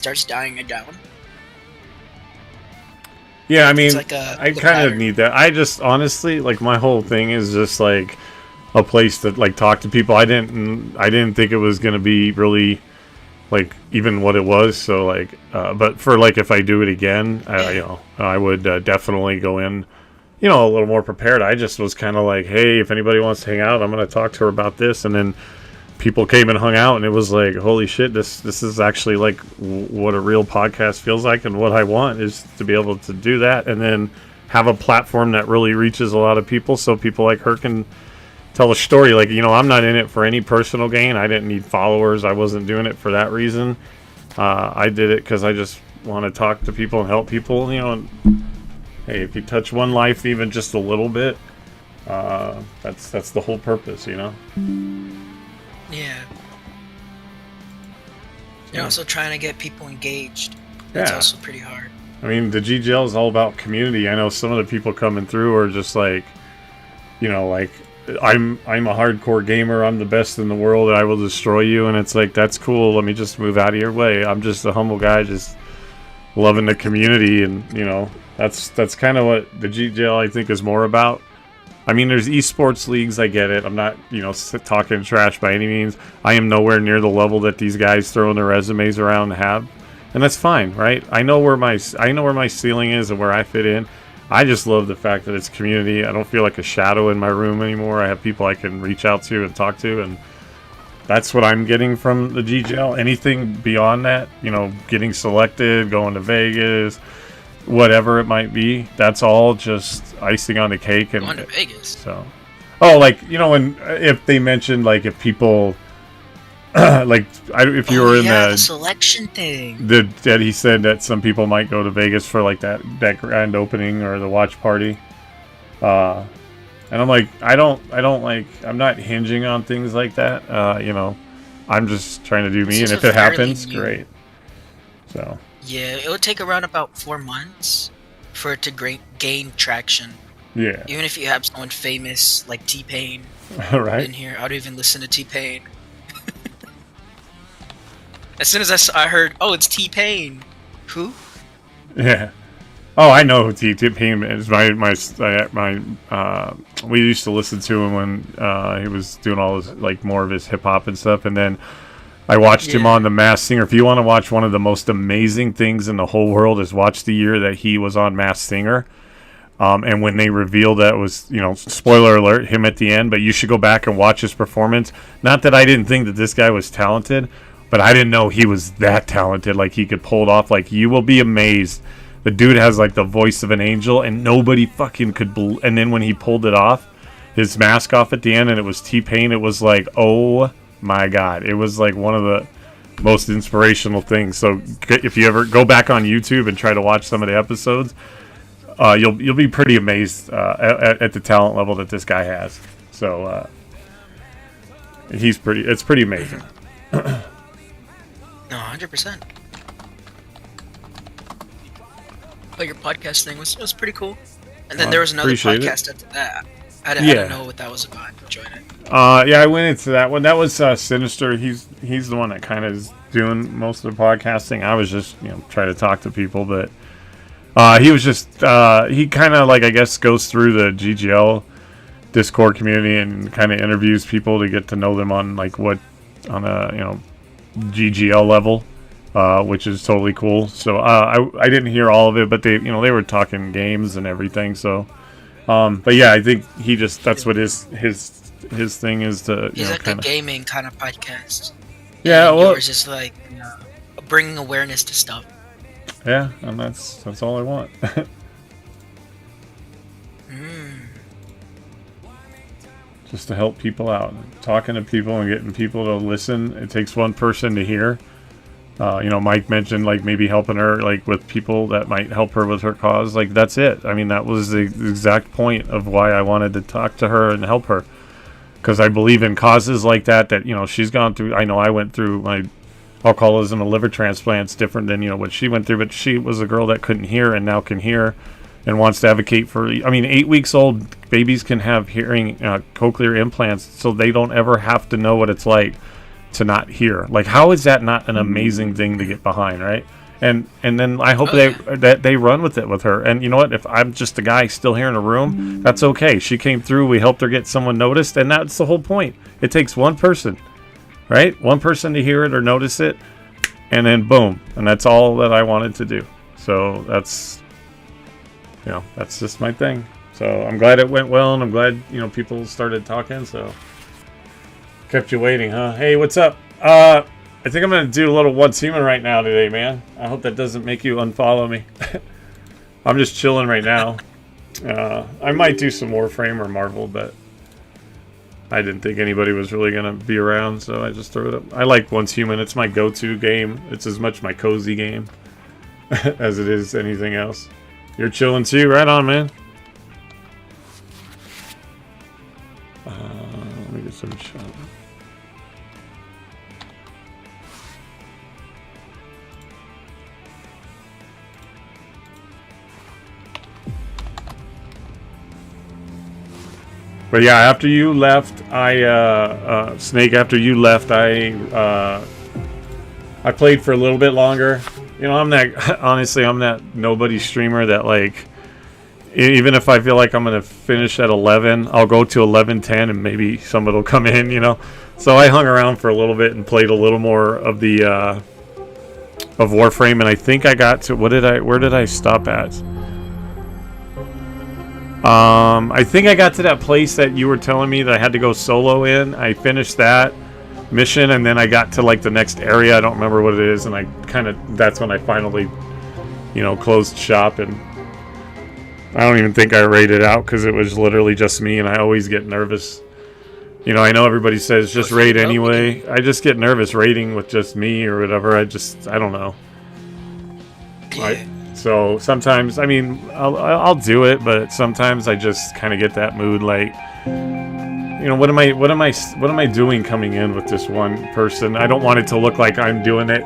starts dying down. Yeah, I mean, Like I kind of need that. I just honestly, like, my whole thing is just like a place to like talk to people. I didn't think it was gonna be really like even what it was. So like, but for like if I do it again, I would definitely go in, a little more prepared. I just was kind of like, hey, if anybody wants to hang out, I'm gonna talk to her about this, and then people came and hung out, and it was like, holy shit, this is actually like what a real podcast feels like, and what I want is to be able to do that, and then have a platform that really reaches a lot of people, so people like her can tell a story. Like, I'm not in it for any personal gain. I didn't need followers. I wasn't doing it for that reason. I did it because I just want to talk to people and help people. And hey, if you touch one life even just a little bit, that's the whole purpose. Yeah. You're also trying to get people engaged. That's also pretty hard. I mean, the GGL is all about community. I know some of the people coming through are just like, like, I'm a hardcore gamer. I'm the best in the world, and I will destroy you. And it's like, that's cool. Let me just move out of your way. I'm just a humble guy, just loving the community, and that's kind of what the GGL I think is more about. I mean, there's esports leagues. I get it. I'm not, talking trash by any means. I am nowhere near the level that these guys throwing their resumes around have, and that's fine, right? I know where my ceiling is and where I fit in. I just love the fact that it's community. I don't feel like a shadow in my room anymore. I have people I can reach out to and talk to, and that's what I'm getting from the GGL. Anything beyond that, getting selected, going to Vegas, whatever it might be, that's all just icing on the cake. And going to Vegas. So, when if they mentioned like if people if you were in the selection thing, that he said that some people might go to Vegas for like that grand opening or the watch party, and I'm like, I'm not hinging on things like that. I'm just trying to do me, and if it happens, great. So. Yeah, it would take around about 4 months for it to gain traction. Yeah. Even if you have someone famous like T-Pain right. in here, I'd even listen to T-Pain. As soon as I heard, oh, it's T-Pain. Who? Yeah. Oh, I know who T-Pain is. We used to listen to him when he was doing all his, like, more of his hip-hop and stuff, and then I watched him on The Masked Singer. If you want to watch one of the most amazing things in the whole world, is watch the year that he was on Masked Singer. And when they revealed that it was, spoiler alert, him at the end, but you should go back and watch his performance. Not that I didn't think that this guy was talented, but I didn't know he was that talented. Like, he could pull it off. Like, you will be amazed. The dude has, like, the voice of an angel, and nobody fucking could and then when he pulled it off, his mask off at the end, and it was T-Pain, it was like, oh my God. It was, like, one of the most inspirational things. So if you ever go back on YouTube and try to watch some of the episodes, you'll be pretty amazed at the talent level that this guy has. So it's pretty amazing. No, 100%. But your podcast thing was pretty cool. And then there was another podcast after that. I didn't know what that was about. I enjoyed it. Yeah, I went into that one. That was Sinister. He's the one that kind of is doing most of the podcasting. I was just trying to talk to people, but he was just he kind of like, I guess, goes through the GGL Discord community and kind of interviews people to get to know them on like what on a GGL level, which is totally cool. So I didn't hear all of it, but they were talking games and everything. So but yeah, I think he just, that's what his thing is to he's like a gaming kind of podcast. Yeah, well, yours is like bringing awareness to stuff. Yeah, and that's all I want. Just to help people out, talking to people and getting people to listen. It takes one person to hear. Mike mentioned like maybe helping her like with people that might help her with her cause. Like, that's it. I mean, that was the exact point of why I wanted to talk to her and help her, because I believe in causes like that she's gone through. I know I went through my alcoholism and liver transplants, different than what she went through, but she was a girl that couldn't hear and now can hear and wants to advocate for. I mean, 8 weeks old babies can have hearing cochlear implants, so they don't ever have to know what it's like to not hear. Like, how is that not an amazing thing to get behind, right? And then I hope that they run with it with her. And you know what? If I'm just a guy still here in a room, that's okay. She came through. We helped her get someone noticed, and that's the whole point. It takes one person, right? One person to hear it or notice it, and then boom. And that's all that I wanted to do. So that's just my thing. So I'm glad it went well, and I'm glad people started talking. So kept you waiting, huh? Hey, what's up? I think I'm going to do a little Once Human right now today, man. I hope that doesn't make you unfollow me. I'm just chilling right now. I might do some Warframe or Marvel, but I didn't think anybody was really going to be around, so I just threw it up. I like Once Human. It's my go-to game. It's as much my cozy game as it is anything else. You're chilling too? Right on, man. Let me get some shot. But yeah, after you left, Snake. After you left, I played for a little bit longer. I'm that nobody streamer that, like, even if I feel like I'm gonna finish at 11, I'll go to 11:10 and maybe somebody will come in. So I hung around for a little bit and played a little more of the of Warframe, and I think I got to where did I stop at? I think I got to that place that you were telling me that I had to go solo in. I finished that mission, and then I got to like the next area. I don't remember what it is, and that's when I finally, closed shop. And I don't even think I raided out because it was literally just me, and I always get nervous. I know everybody says just raid anyway. I just get nervous raiding with just me or whatever. I don't know. So sometimes, I'll do it, but sometimes I just kind of get that mood, like, what am I doing coming in with this one person? I don't want it to look like I'm doing it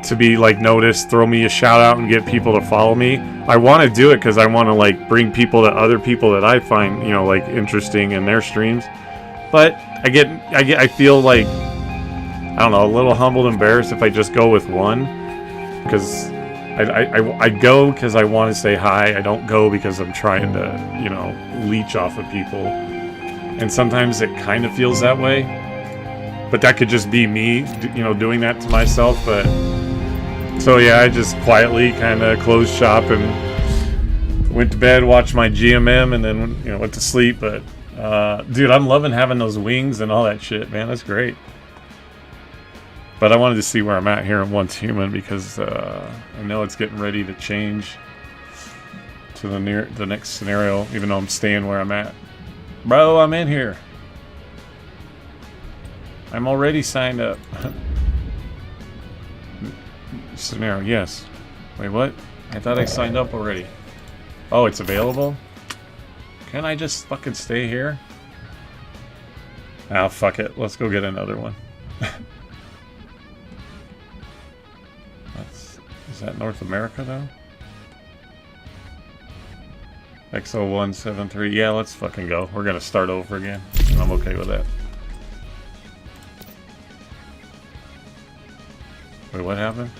to be like noticed, throw me a shout out and get people to follow me. I want to do it because I want to like bring people to other people that I find like interesting in their streams. But I feel like, I don't know, a little humbled, embarrassed if I just go with one, because I go because I want to say hi. I don't go because I'm trying to, leech off of people. And sometimes it kind of feels that way. But that could just be me, doing that to myself. But so yeah, I just quietly kind of closed shop and went to bed, watched my GMM, and then went to sleep. But dude, I'm loving having those wings and all that shit, man. That's great. But I wanted to see where I'm at here in Once Human because I know it's getting ready to change to the next scenario, even though I'm staying where I'm at. Bro, I'm in here. I'm already signed up. Scenario, yes. Wait, what? I thought I signed up already. Oh, it's available? Can I just fucking stay here? Ah, fuck it. Let's go get another one. Is that North America, though? XO173. Yeah, let's fucking go. We're gonna start over again. And I'm okay with that. Wait, what happened?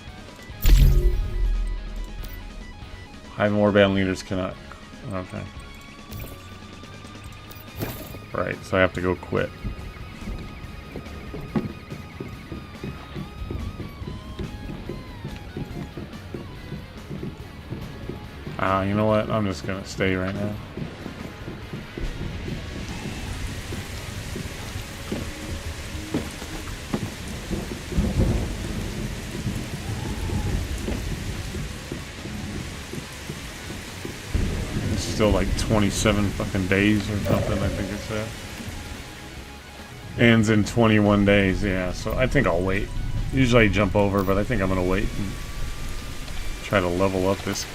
High warband leaders cannot... Okay. Right, so I have to go quit. You know what? I'm just gonna stay right now. It's still like 27 fucking days or something, I think it said. Ends in 21 days, yeah, so I think I'll wait. Usually I jump over, but I think I'm gonna wait and try to level up this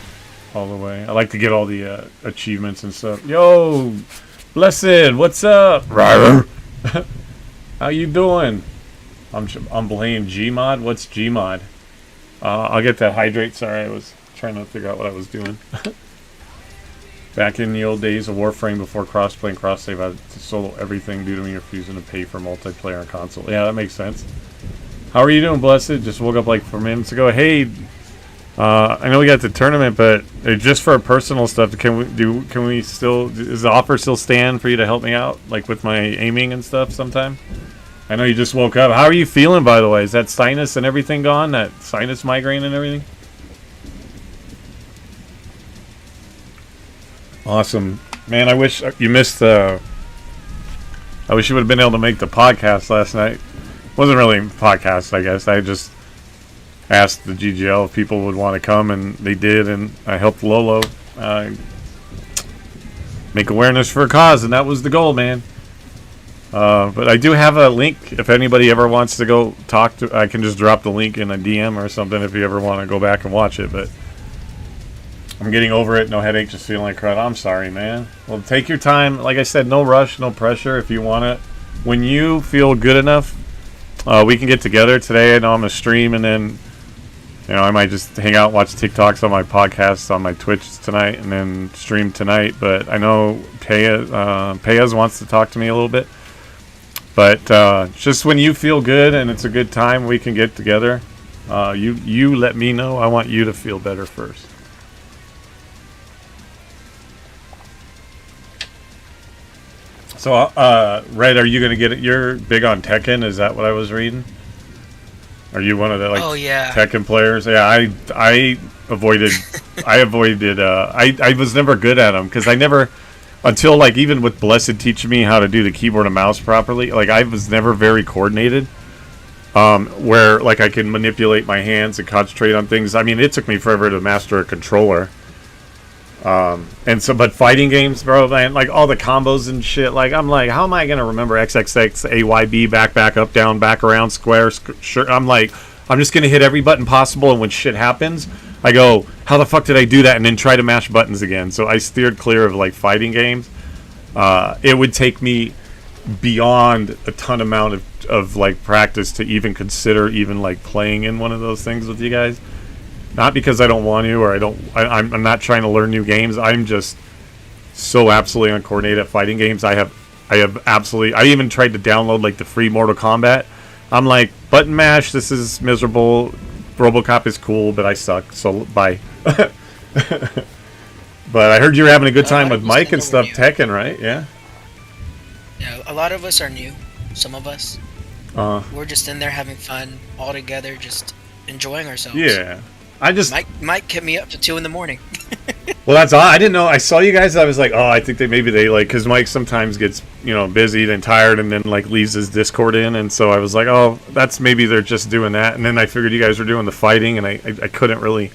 all the way. I like to get all the achievements and stuff. Yo, Blessed, what's up? How you doing? I'm playing Gmod. What's Gmod? I'll get that hydrate. Sorry, I was trying to figure out what I was doing. Back in the old days of Warframe before crossplay and cross-save, I had to solo everything due to me refusing to pay for multiplayer on console. Yeah, that makes sense. How are you doing, Blessed? Just woke up like 4 minutes ago. Hey, I know we got the tournament, but just for our personal stuff, can we still, does the offer still stand for you to help me out, like with my aiming and stuff sometime? I know you just woke up. How are you feeling, by the way? Is that sinus and everything gone? That sinus migraine and everything? Awesome. Man, I wish you missed I wish you would have been able to make the podcast last night. Wasn't really a podcast, I guess. I just asked the GGL if people would want to come, and they did, and I helped Lolo make awareness for a cause, and that was the goal, man. But I do have a link. If anybody ever wants to go talk to, I can just drop the link in a DM or something if you ever want to go back and watch it. But I'm getting over it. No headache, just feeling like crud. I'm sorry, man. Well, take your time. Like I said, no rush, no pressure. If you want to, when you feel good enough, we can get together today. I know I'm going to stream, and then, you know, I might just hang out, watch TikToks on my podcasts on my Twitch tonight, and then stream tonight. But I know Payaz wants to talk to me a little bit. But just when you feel good and it's a good time, we can get together. You let me know. I want you to feel better first. So, Red, are you going to get it? You're big on Tekken. Is that what I was reading? Are you one of the Tekken players? Yeah, I avoided. I was never good at them because I never, until like even with Blessed teaching me how to do the keyboard and mouse properly. Like I was never very coordinated. Where like I can manipulate my hands and concentrate on things. I mean, it took me forever to master a controller. And so, but fighting games, bro, man, like all the combos and shit, like I'm like, how am I gonna remember XXX, AYB, back, up, down, back, around, square, sure. I'm like, I'm just gonna hit every button possible, and when shit happens, I go, how the fuck did I do that? And then try to mash buttons again. So I steered clear of like fighting games. It would take me beyond a ton amount of like practice to even consider even like playing in one of those things with you guys. Not because I don't want to, or I'm not trying to learn new games. I'm just so absolutely uncoordinated at fighting games. I have absolutely. I even tried to download like the free Mortal Kombat. I'm like, button mash. This is miserable. RoboCop is cool, but I suck. So bye. But I heard you were having a good time with Mike and stuff. Tekken, right? Yeah. Yeah, a lot of us are new. Some of us. We're just in there having fun all together, just enjoying ourselves. Yeah. Mike kept me up to 2 a.m. Well, that's odd. I didn't know. I saw you guys. I was like, oh, I think maybe they like, because Mike sometimes gets, you know, busy and tired, and then like leaves his Discord in, and so I was like, oh, that's maybe they're just doing that. And then I figured you guys were doing the fighting, and I couldn't really,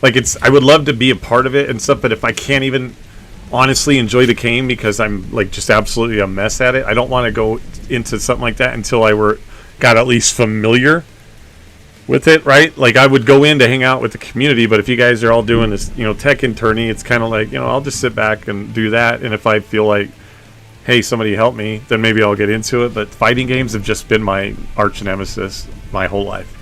like, I would love to be a part of it and stuff, but if I can't even honestly enjoy the game because I'm like just absolutely a mess at it, I don't want to go into something like that until I got at least familiar with it, right? Like I would go in to hang out with the community, but if you guys are all doing this, you know, Tekken tourney, it's kind of like, you know, I'll just sit back and do that, and if I feel like, hey, somebody help me, then maybe I'll get into it. But fighting games have just been my arch nemesis my whole life.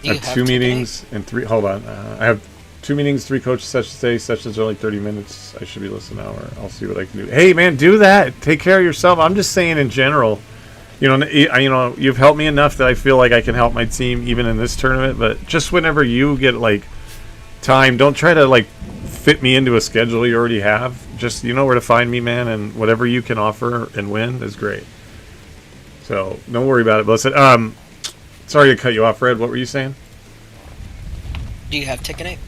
I have 2 meetings and 3. Hold on, I have 2 meetings, 3 coach sessions today. Sessions are like 30 minutes. I should be listening an hour. I'll see what I can do. Hey, man, do that. Take care of yourself. I'm just saying in general. You know, you've helped me enough that I feel like I can help my team even in this tournament. But just whenever you get like time, don't try to like fit me into a schedule you already have. Just, you know where to find me, man, and whatever you can offer and win is great. So don't worry about it, Blessed. Sorry to cut you off, Red. What were you saying? Do you have Tekken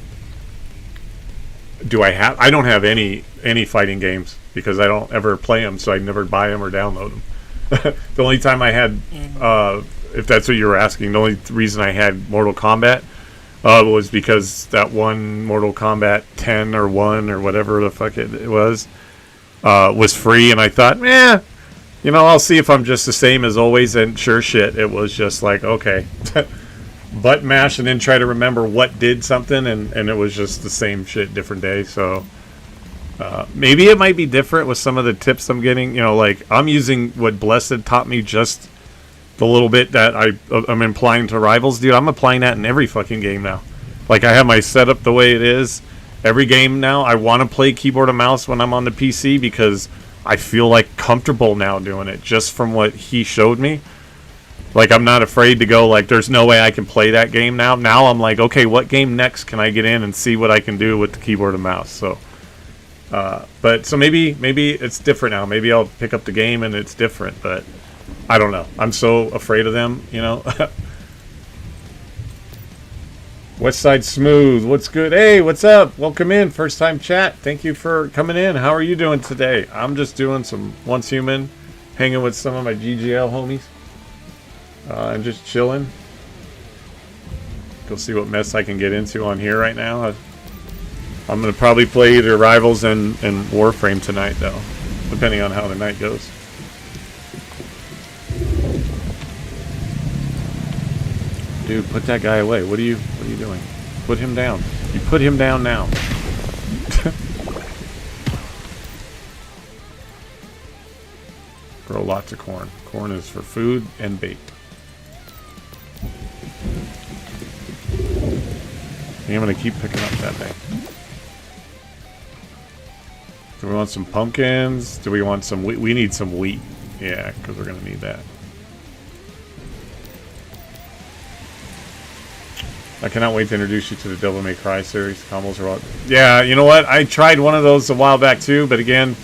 8? Do I have? I don't have any fighting games because I don't ever play them, so I never buy them or download them. The only time I had, if that's what you were asking, the only reason I had Mortal Kombat was because that one Mortal Kombat 10 or 1 or whatever the fuck it was free, and I thought, you know, I'll see if I'm just the same as always, and sure shit, it was just like, okay, button mash and then try to remember what did something, and it was just the same shit, different day, so... maybe it might be different with some of the tips I'm getting. You know, like I'm using what Blessed taught me just the little bit that I'm implying to Rivals. Dude, I'm applying that in every fucking game now. Like I have my setup the way it is. Every game now, I want to play keyboard and mouse when I'm on the PC because I feel like comfortable now doing it just from what he showed me. Like, I'm not afraid to go, like, there's no way I can play that game now. Now I'm like, okay, what game next can I get in and see what I can do with the keyboard and mouse? So, but so maybe it's different now. Maybe I'll pick up the game and it's different, but I don't know. I'm so afraid of them, you know. West Side Smooth, what's good? Hey, what's up? Welcome in, first time chat. Thank you for coming in. How are you doing today? I'm just doing some Once Human, hanging with some of my GGL homies. I'm just chilling. Go see what mess I can get into on here right now. I'm going to probably play either Rivals and Warframe tonight, though, depending on how the night goes. Dude, put that guy away. What are you doing? Put him down. You put him down now. Grow lots of corn. Corn is for food and bait. I'm gonna keep picking up that thing. Do we want some pumpkins? Do we want some wheat? We need some wheat. Yeah, because we're gonna need that. I cannot wait to introduce you to the Devil May Cry series. Combos are all... Yeah, you know what? I tried one of those a while back too, but again,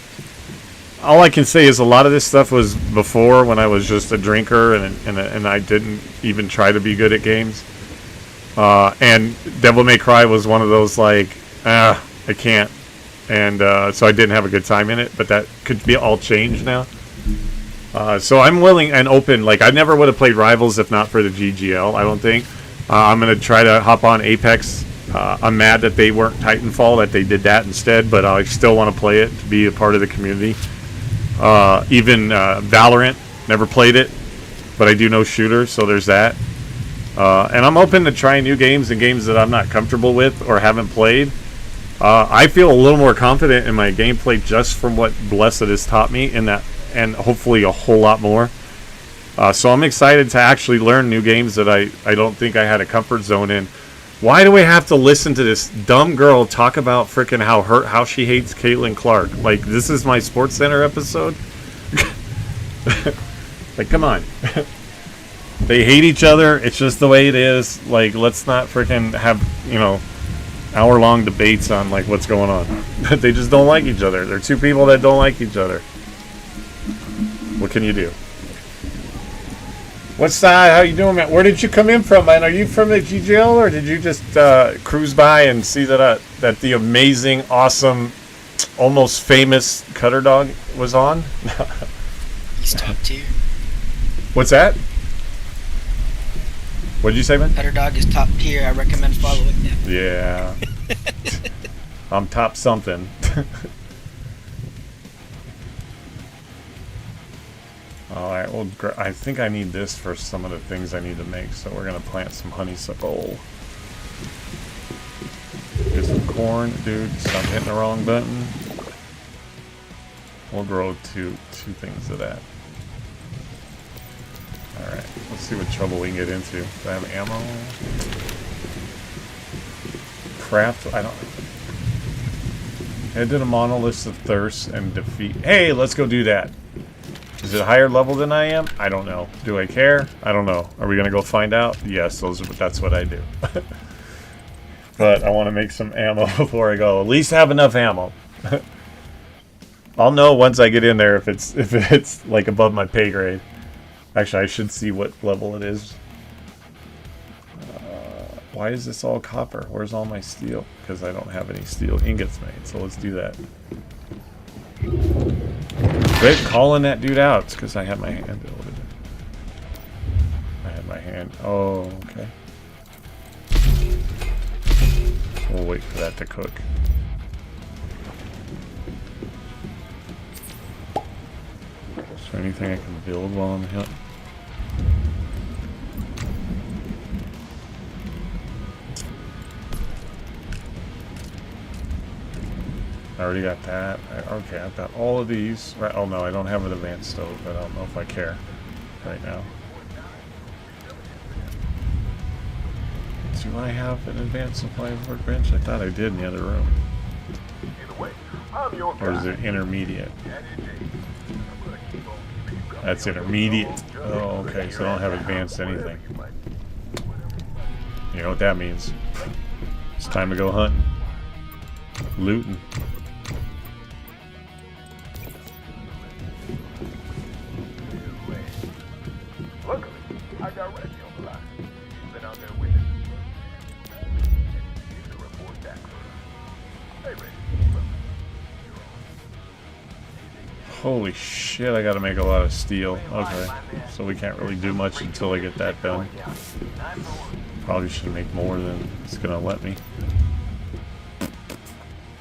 all I can say is a lot of this stuff was before when I was just a drinker and I didn't even try to be good at games. And Devil May Cry was one of those like, I can't. And so I didn't have a good time in it, but that could be all changed now. So I'm willing and open. Like, I never would have played Rivals if not for the GGL, I don't think. I'm going to try to hop on Apex. I'm mad that they weren't Titanfall, that they did that instead, but I still want to play it to be a part of the community. Even Valorant, never played it, but I do know shooters, so there's that. And I'm open to trying new games and games that I'm not comfortable with or haven't played. I feel a little more confident in my gameplay just from what Blessed has taught me, in that, and hopefully a whole lot more. So I'm excited to actually learn new games that I don't think I had a comfort zone in. Why do we have to listen to this dumb girl talk about frickin' how she hates Caitlin Clark? Like, this is my Sports Center episode? Like, come on. They hate each other. It's just the way it is. Like, let's not frickin' have, you know, hour-long debates on, like, what's going on. They just don't like each other. They're two people that don't like each other. What can you do? What's how you doing, man? Where did you come in from, man? Are you from the GGL, or did you just cruise by and see that that the amazing, awesome, almost famous Cutter Dog was on? He's top tier. What's that? What did you say, man? Cutter Dog is top tier. I recommend following him. Yeah. I'm top something. Alright, well, I think I need this for some of the things I need to make, so we're going to plant some honeysuckle. Get some corn, dude. Stop hitting the wrong button. We'll grow two things of that. Alright, let's see what trouble we can get into. Do I have ammo? Craft? I don't... Head to the Monoliths of Thirst and defeat... Hey, let's go do that. Is it a higher level than I am? I don't know. Do I care? I don't know. Are we going to go find out? Yes, that's what I do. But I want to make some ammo before I go. At least have enough ammo. I'll know once I get in there if it's like above my pay grade. Actually, I should see what level it is. Why is this all copper? Where's all my steel? Because I don't have any steel ingots made. So let's do that. Quit calling that dude out. It's because I had my hand loaded. I had my hand. Oh, okay. We'll wait for that to cook. Is there anything I can build while I'm here? I already got that. Okay, I've got all of these. Right, oh no, I don't have an advanced stove, but I don't know if I care right now. Do I have an advanced supply of workbench? I thought I did in the other room. Or is it intermediate? That's intermediate. Oh, okay, so I don't have advanced anything. You know what that means. It's time to go hunting. Looting. Luckily, I got Reggie on the line. Been out there witnessing the report back. Hey, Reggie. Holy shit, I gotta make a lot of steel. Okay, so we can't really do much until I get that done. Probably should make more than it's gonna let me.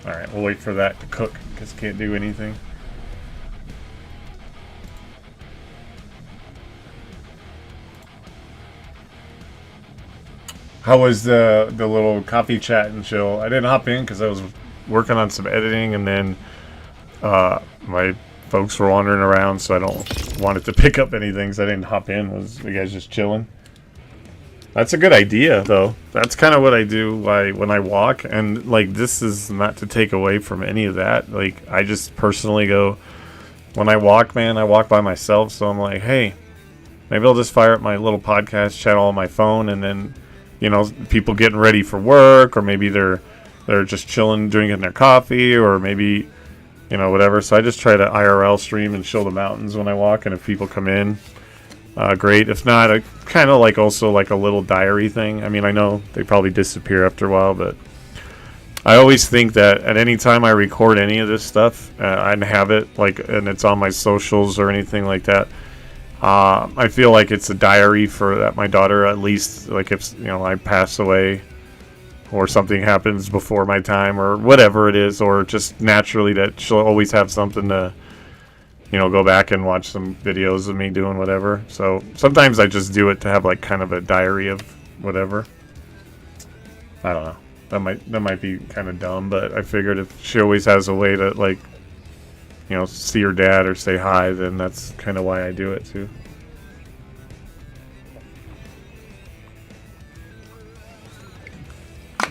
Alright, we'll wait for that to cook, because can't do anything. How was the little coffee chat and chill? I didn't hop in because I was working on some editing, and then my folks were wandering around, so I don't want it to pick up anything, so I didn't hop in. Was you guys just chilling? That's a good idea, though. That's kind of what I do when I walk, and like this is not to take away from any of that. Like I just personally go when I walk, man. I walk by myself, so I'm like, hey, maybe I'll just fire up my little podcast channel on my phone, and then you know, people getting ready for work, or maybe they're just chilling, drinking their coffee, or maybe, you know, whatever. So I just try to IRL stream and show the mountains when I walk, and if people come in, great. If not, I kind of like also like a little diary thing. I mean, I know they probably disappear after a while, but I always think that at any time I record any of this stuff, and have it like, and it's on my socials or anything like that. I feel like it's a diary for that my daughter, at least, like if, you know, I pass away or something happens before my time or whatever it is, or just naturally that she'll always have something to, you know, go back and watch some videos of me doing whatever. So sometimes I just do it to have like kind of a diary of whatever. I don't know. That might be kind of dumb, but I figured if she always has a way to like, you know, see her dad or say hi, then that's kind of why I do it too.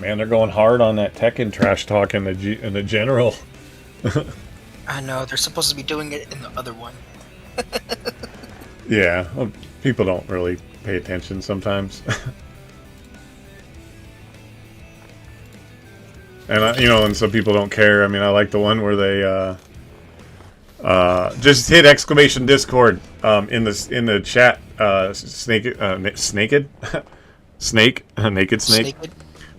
Man, they're going hard on that Tekken trash talk in the general. I know, they're supposed to be doing it in the other one. Yeah, well, people don't really pay attention sometimes. And you know, and some people don't care. I mean, I like the one where they just hit exclamation Discord in the chat. Naked Snake.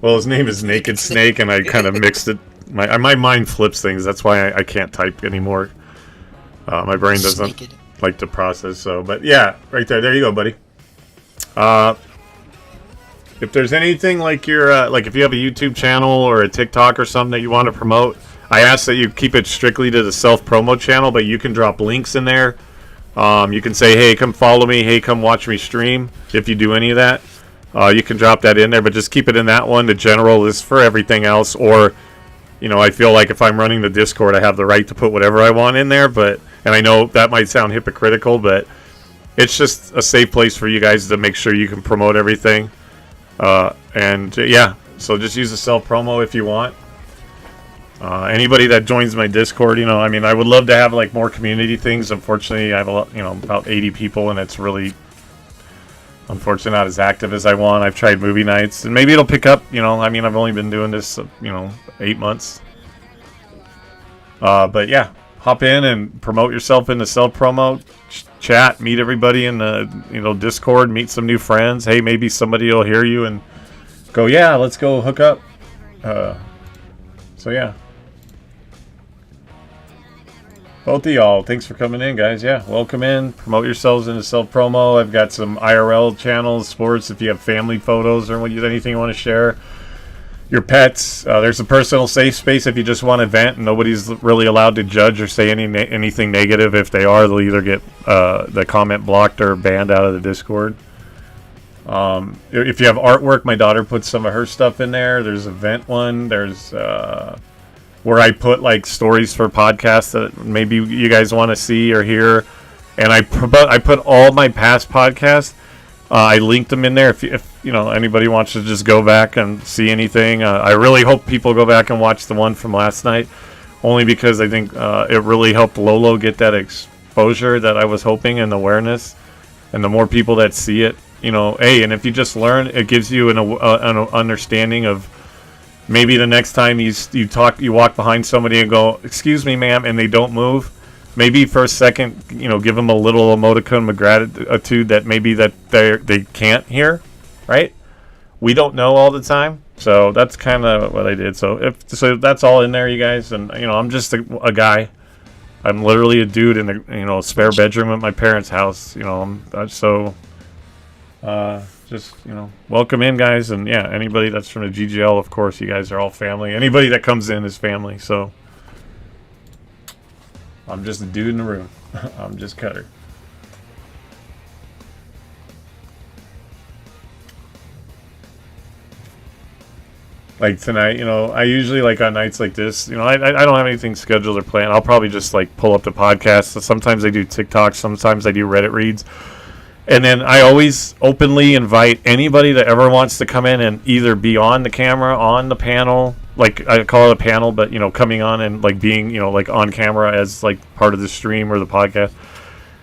Well, his name is Naked Snake, and I kind of mixed it. My mind flips things. That's why I can't type anymore. My brain doesn't like to process. So, but yeah, right there. There you go, buddy. If there's anything like your like if you have a YouTube channel or a TikTok or something that you want to promote, I ask that you keep it strictly to the self-promo channel, but you can drop links in there. You can say, hey, come follow me. Hey, come watch me stream. If you do any of that, you can drop that in there, but just keep it in that one. The general is for everything else. Or, you know, I feel like if I'm running the Discord, I have the right to put whatever I want in there. But, and I know that might sound hypocritical, but it's just a safe place for you guys to make sure you can promote everything. And yeah, so just use the self-promo if you want. Anybody that joins my Discord, you know, I mean, I would love to have like more community things. Unfortunately, I have a lot, you know, about 80 people, and it's really, unfortunately, not as active as I want. I've tried movie nights, and maybe it'll pick up. You know, I mean, I've only been doing this, you know, 8 months. But yeah, hop in and promote yourself in the self-promo chat. Meet everybody in the, you know, Discord. Meet some new friends. Hey, maybe somebody will hear you and go, yeah, let's go hook up. So yeah. Both of y'all, thanks for coming in, guys. Yeah, welcome in. Promote yourselves into self-promo. I've got some IRL channels, sports, if you have family photos or anything you want to share. Your pets. There's a personal safe space if you just want to vent, and nobody's really allowed to judge or say anything negative. If they are, they'll either get the comment blocked or banned out of the Discord. If you have artwork, my daughter puts some of her stuff in there. There's a vent one. There's where I put like stories for podcasts that maybe you guys want to see or hear, and I put all my past podcasts. I linked them in there. If you know anybody wants to just go back and see anything, I really hope people go back and watch the one from last night, only because I think it really helped Lolo get that exposure that I was hoping and awareness, and the more people that see it, you know, hey, and if you just learn, it gives you an understanding of maybe the next time you walk behind somebody and go, "Excuse me, ma'am," and they don't move. Maybe for a second, you know, give them a little emoticon of gratitude that maybe that they can't hear, right? We don't know all the time, so that's kind of what I did. So that's all in there, you guys, and you know, I'm just a guy. I'm literally a dude in a spare bedroom at my parents' house. You know, just, you know, welcome in, guys, and yeah, anybody that's from the GGL, of course, you guys are all family. Anybody that comes in is family. So I'm just a dude in the room. I'm just Cutter. Like tonight, you know, I usually, like, on nights like this, you know, I don't have anything scheduled or planned. I'll probably just, like, pull up the podcast. So sometimes I do TikTok, sometimes I do Reddit reads. And then I always openly invite anybody that ever wants to come in and either be on the camera, on the panel, like I call it a panel, but, you know, coming on and, like, being, you know, like, on camera as, like, part of the stream or the podcast,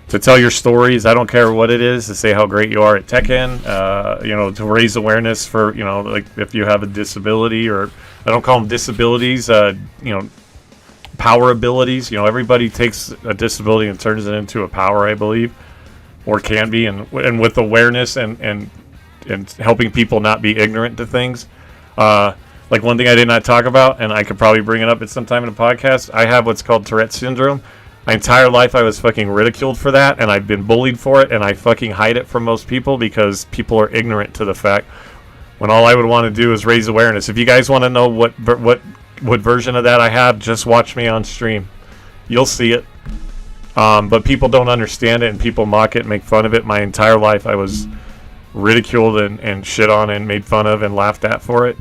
to tell your stories. I don't care what it is, to say how great you are at Tekken, you know, to raise awareness for, you know, like, if you have a disability, or I don't call them disabilities, you know, power abilities. You know, everybody takes a disability and turns it into a power, I believe, or can be, and with awareness and helping people not be ignorant to things. Like, one thing I did not talk about, and I could probably bring it up at some time in the podcast, I have what's called Tourette syndrome. My entire life I was fucking ridiculed for that, and I've been bullied for it, and I fucking hide it from most people because people are ignorant to the fact, when all I would want to do is raise awareness. If you guys want to know what version of that I have, just watch me on stream. You'll see it. But people don't understand it, and people mock it and make fun of it. My entire life I was ridiculed and shit on and made fun of and laughed at for it.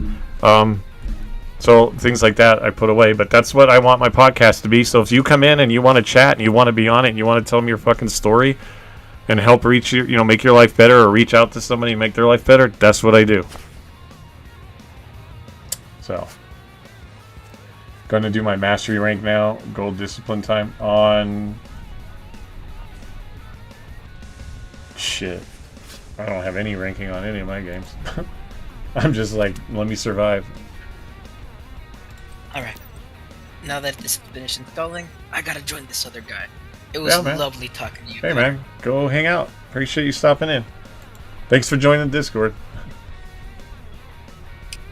So things like that I put away, but that's what I want my podcast to be. So if you come in and you want to chat and you want to be on it and you want to tell me your fucking story and help reach you, you know, make your life better, or reach out to somebody and make their life better, that's what I do. So, gonna do my mastery rank now, gold discipline time on... Shit. I don't have any ranking on any of my games. I'm just like, let me survive. Alright. Now that this is finished installing, I gotta join this other guy. It was lovely talking to you. Hey, man. Go hang out. Appreciate you stopping in. Thanks for joining the Discord.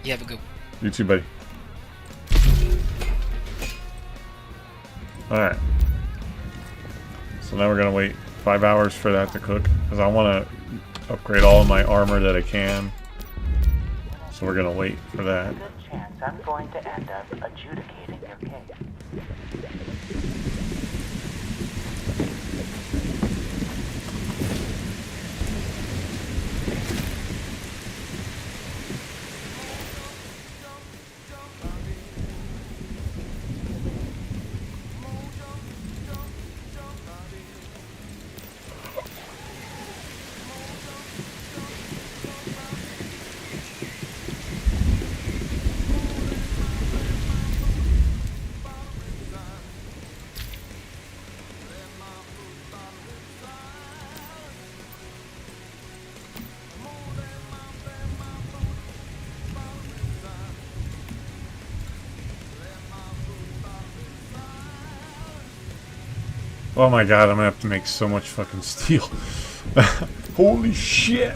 You have a good one. You too, buddy. Alright. So now we're going to wait 5 hours for that to cook, because I want to upgrade all of my armor that I can. So we're going to wait for that. I'm going to end up adjudicating your case. Oh my god, I'm gonna have to make so much fucking steel. Holy shit!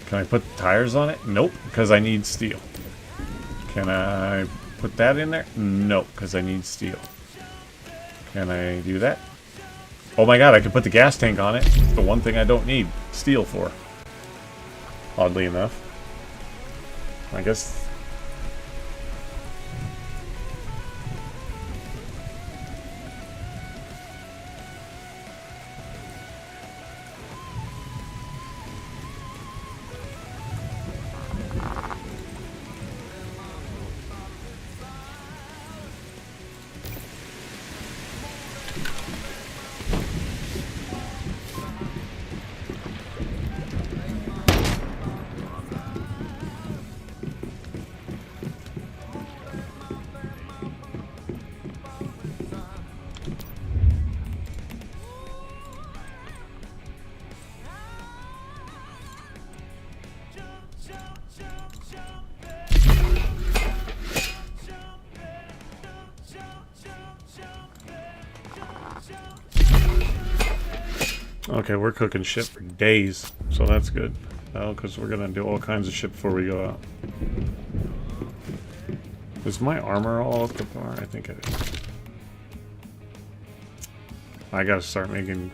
Can I put tires on it? Nope, because I need steel. Can I put that in there? Nope, because I need steel. Can I do that? Oh my god, I can put the gas tank on it. The one thing I don't need steel for. Oddly enough. I guess... Okay, we're cooking shit for days, so that's good. Because we're gonna do all kinds of shit before we go out. Is my armor all up the bar? I think it is. I gotta start making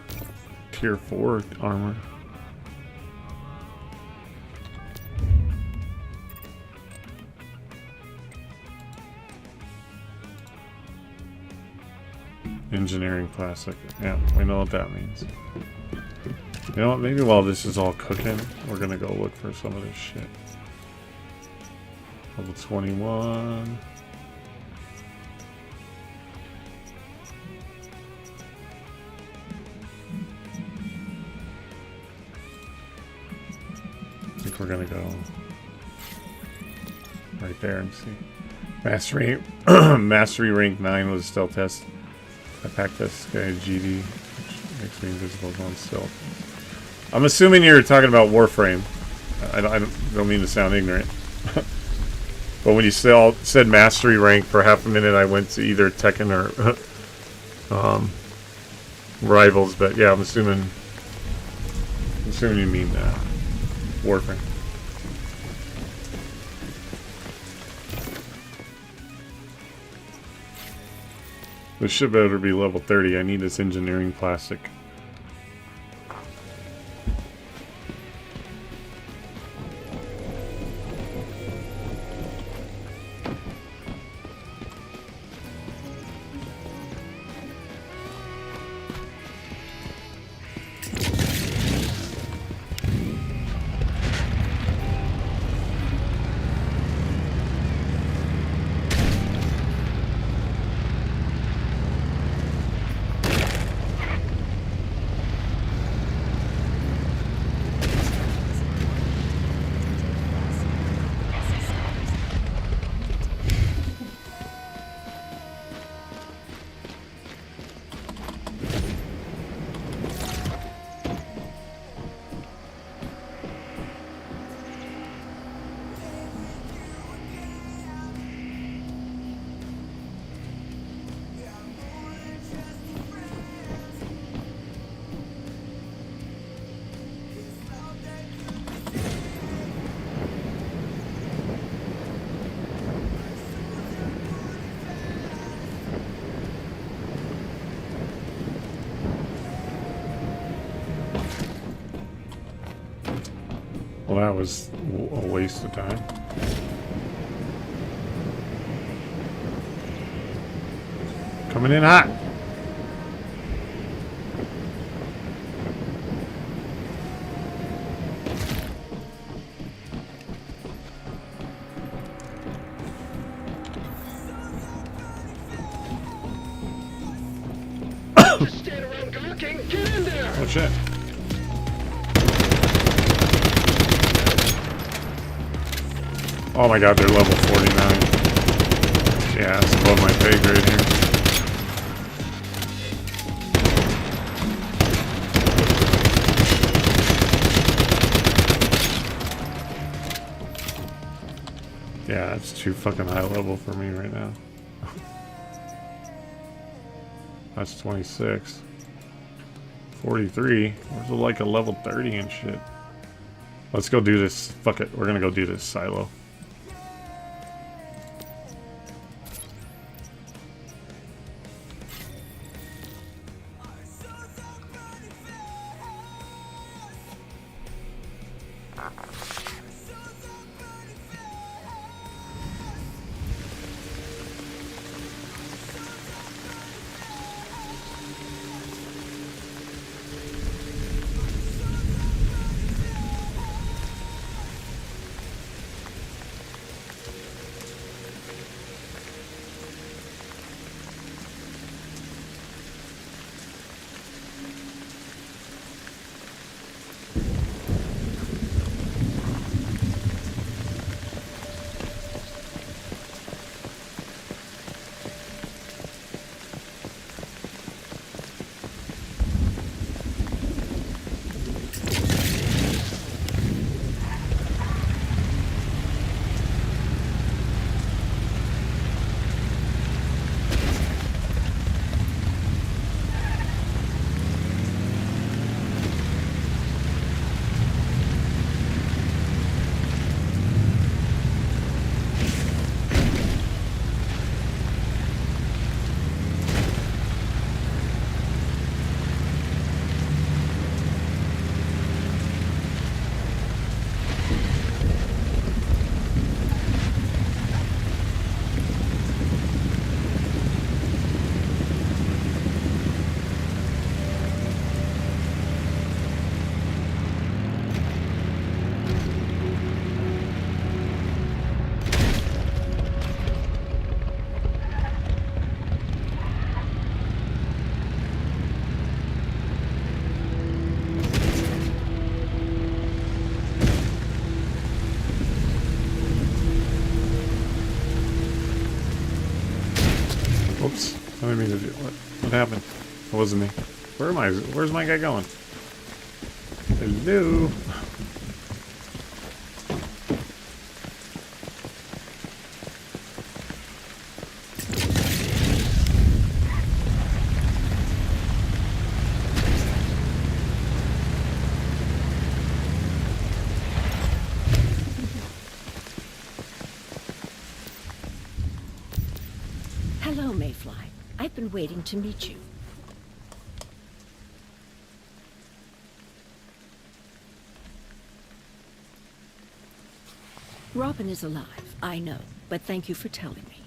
tier 4 armor. Engineering plastic. Yeah, we know what that means. You know what? Maybe while this is all cooking, we're gonna go look for some of this shit. Level 21. I think we're gonna go right there and see. Mastery, Mastery rank 9 was stealth test. I packed this guy GD, which makes me invisible on stealth. I'm assuming you're talking about Warframe. I don't mean to sound ignorant. But when you said Mastery rank, for half a minute I went to either Tekken or Rivals. But yeah, I'm assuming you mean Warframe. This should better be level 30. I need this engineering plastic. Well, that was a waste of time. Coming in hot. Stand around gawking. Get in there. Oh shit. Oh my god, they're level 49. Yeah, it's above my pay grade here. Yeah, that's too fucking high level for me right now. That's 26. 43. Where's like a level 30 and shit? Let's go do this. Fuck it. We're gonna go do this silo. Oops. I didn't mean to do what? What happened? It wasn't me. Where am I? Where's my guy going? Hello? Hello, Mayfly. I've been waiting to meet you. Robin is alive, I know, but thank you for telling me.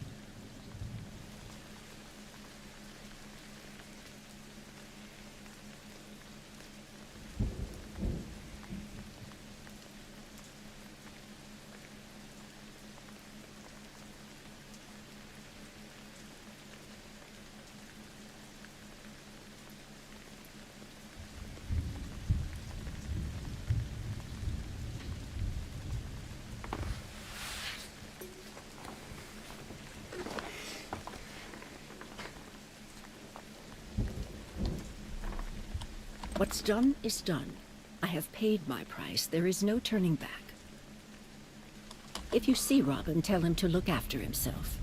What's done is done. I have paid my price. There is no turning back. If you see Robin, tell him to look after himself.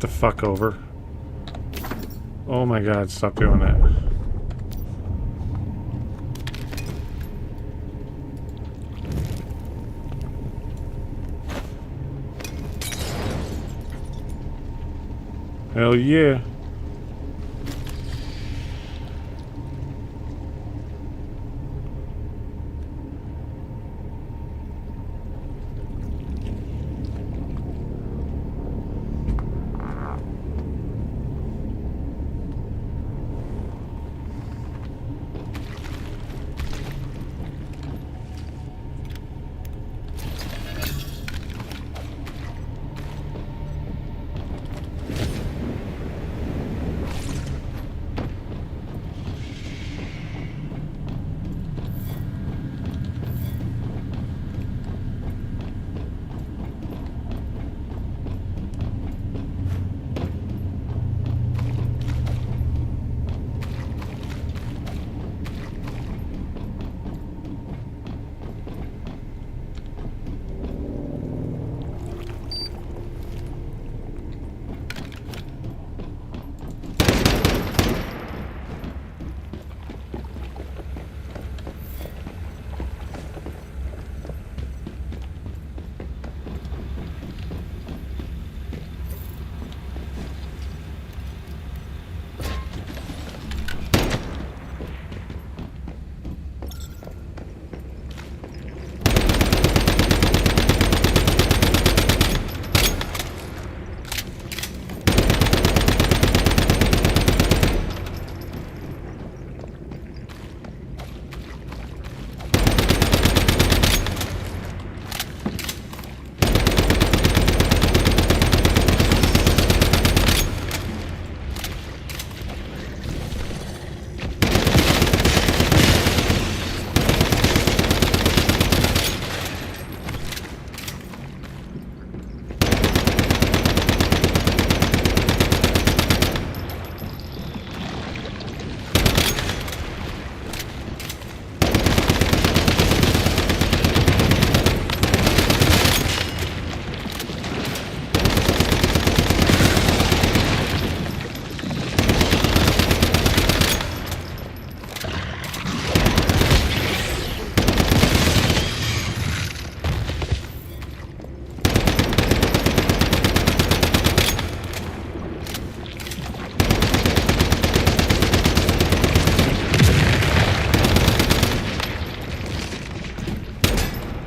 the fuck over. Oh my god, stop doing that. Hell yeah.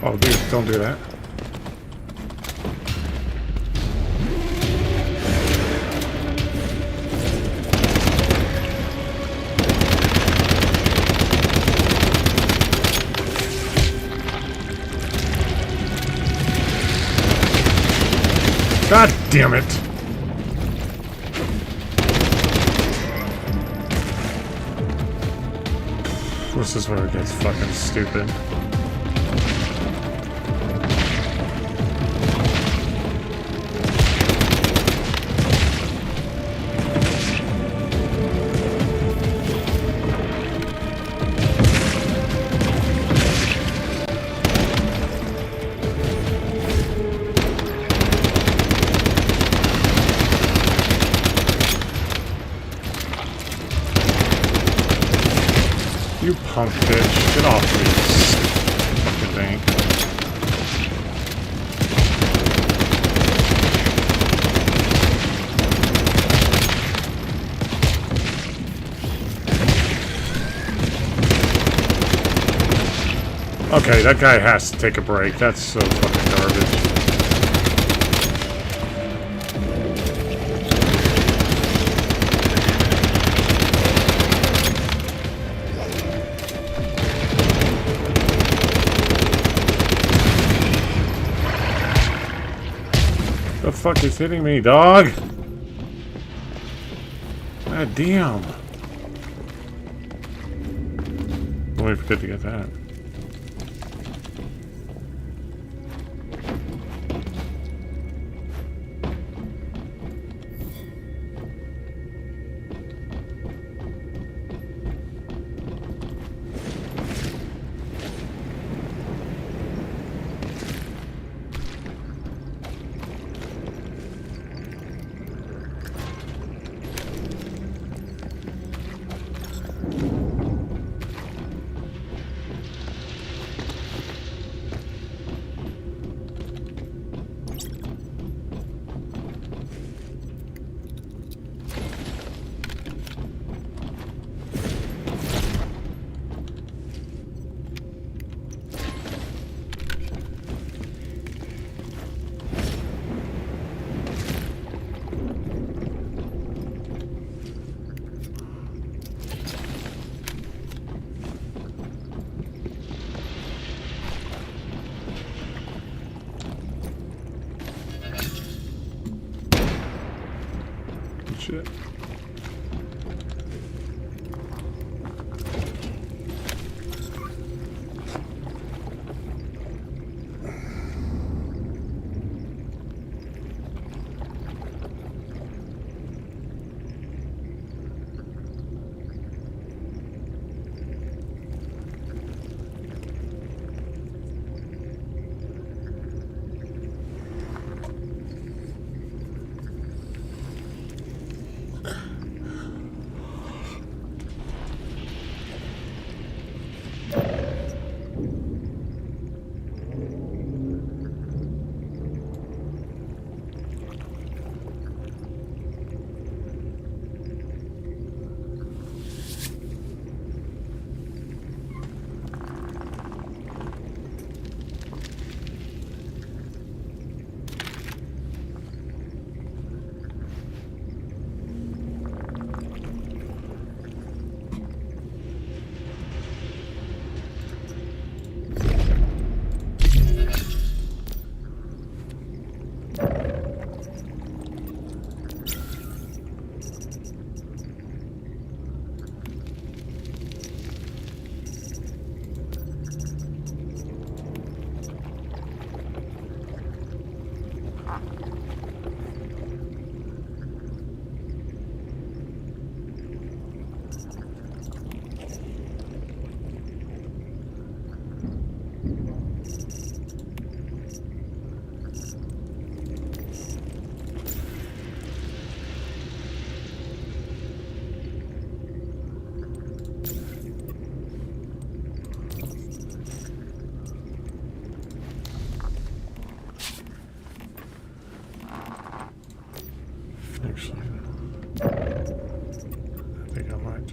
Oh, dude, don't do that. God damn it! This is where it gets fucking stupid. You punk bitch, get off me, fucking thing. Okay, that guy has to take a break. That's so fucking garbage. The fuck is hitting me, dog? God damn. We forget to get that.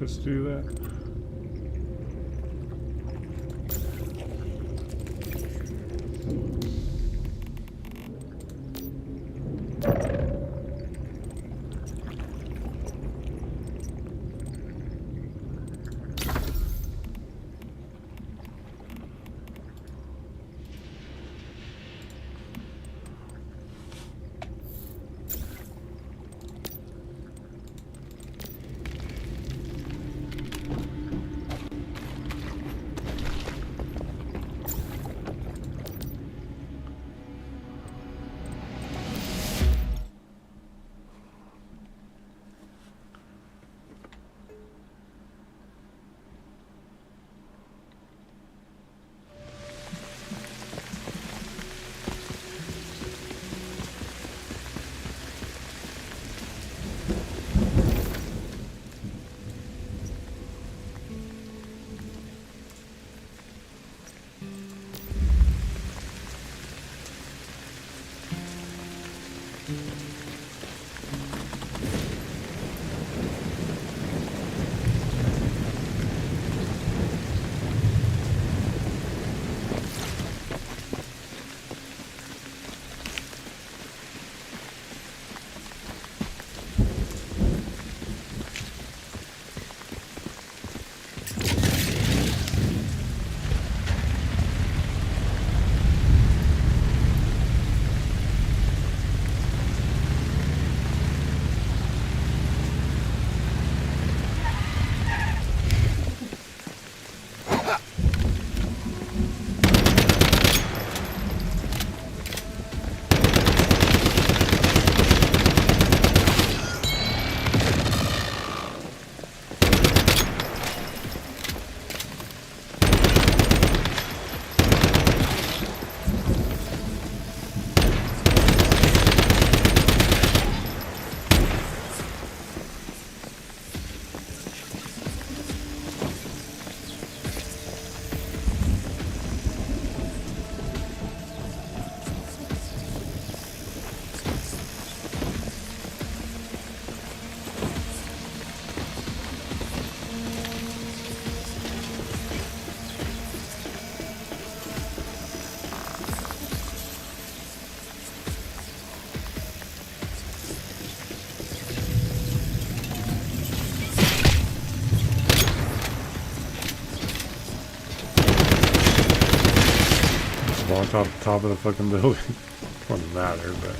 want us to do that? On top of the fucking building. Wouldn't matter, but.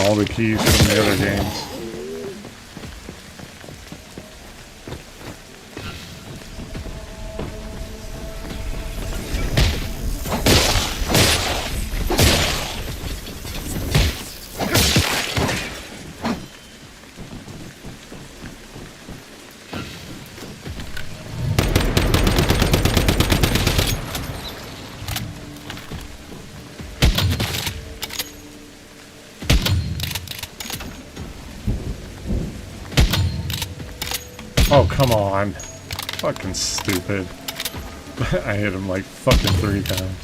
all the keys from the other games. Oh, come on. Fucking stupid. I hit him like fucking 3 times.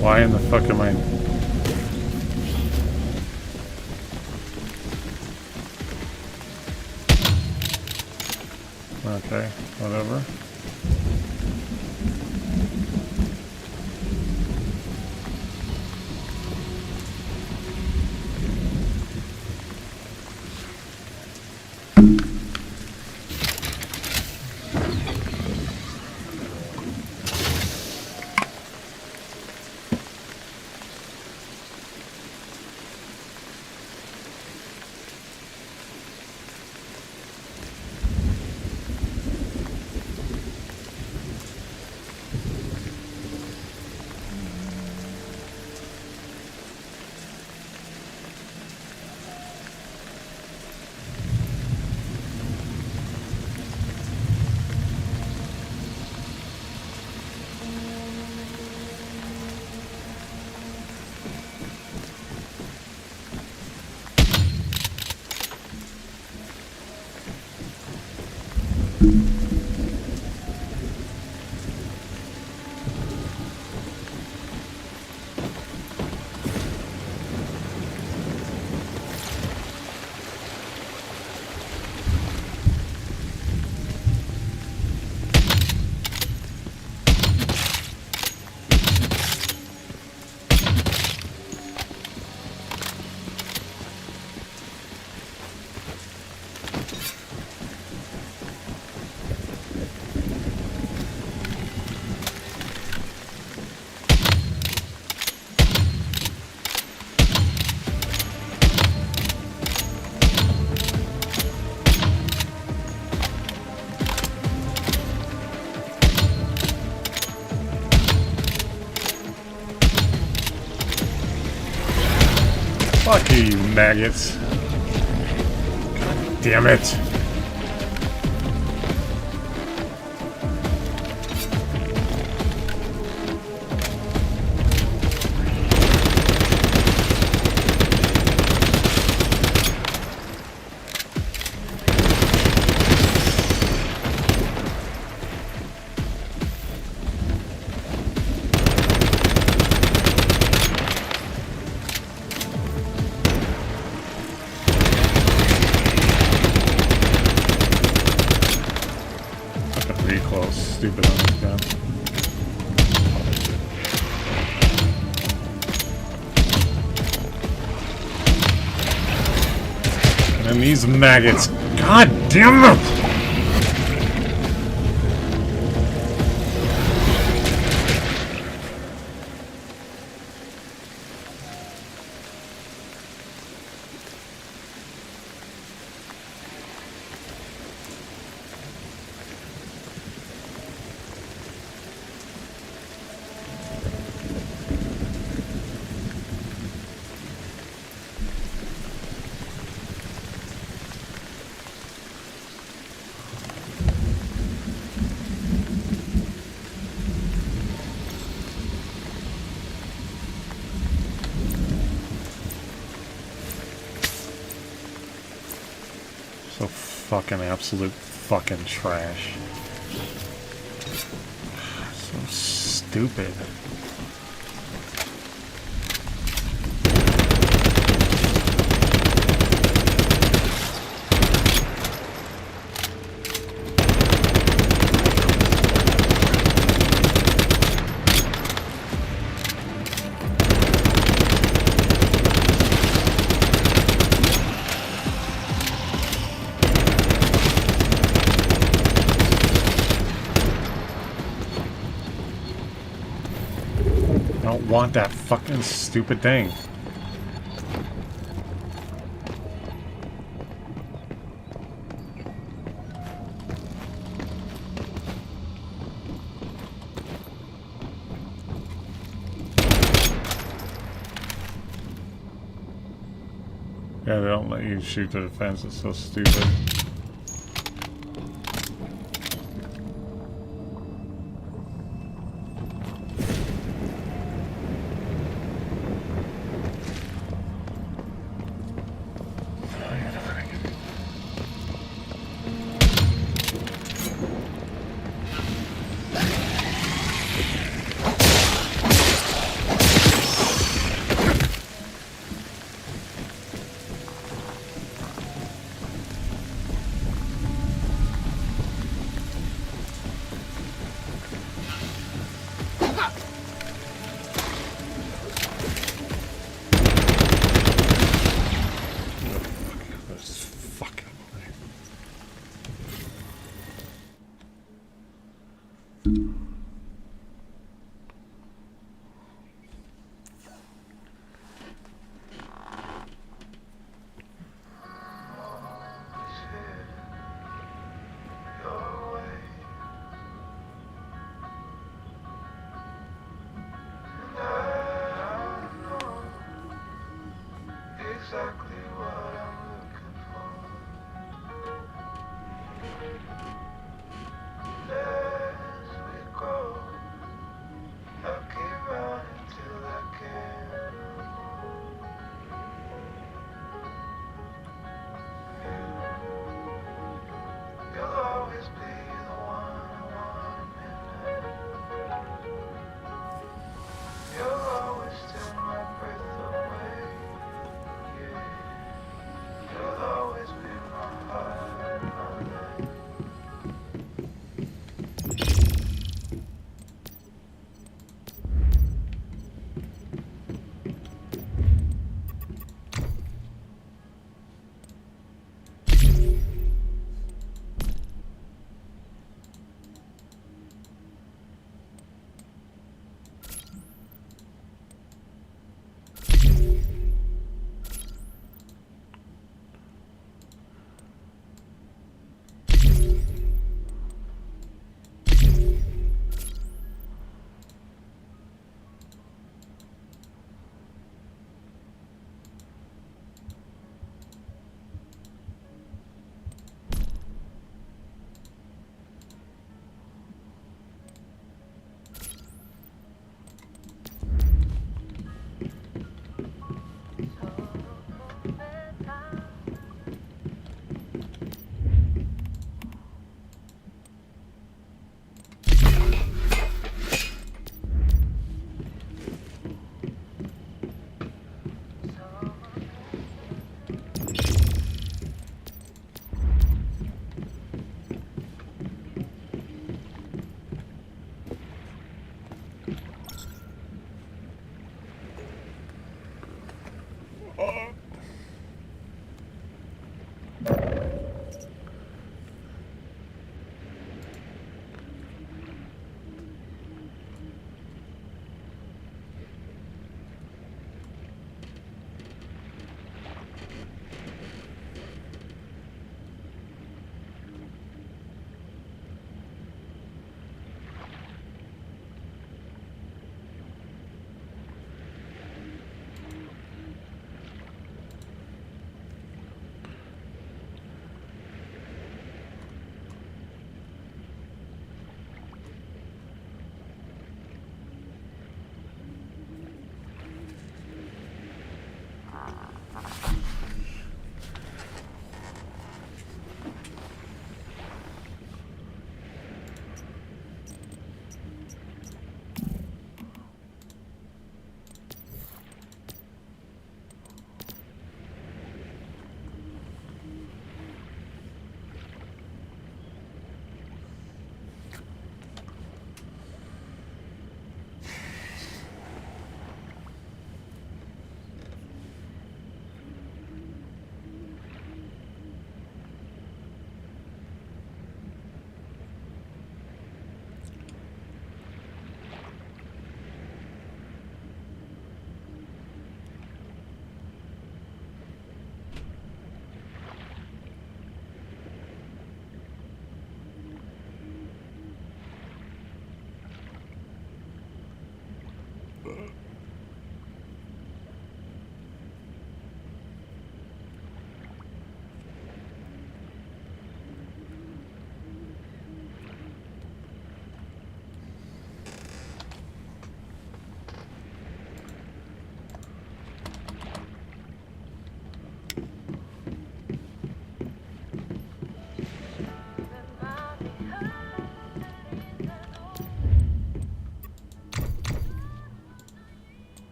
Why in the fuck am I... Okay, whatever. Fuck you, maggots. God damn it. Stupid on this gun. And then these maggots. God damn it! So fucking absolute fucking trash. So stupid. I don't want that fucking stupid thing. Yeah, they don't let you shoot the defense. It's so stupid. Exactly what I'm looking for. As we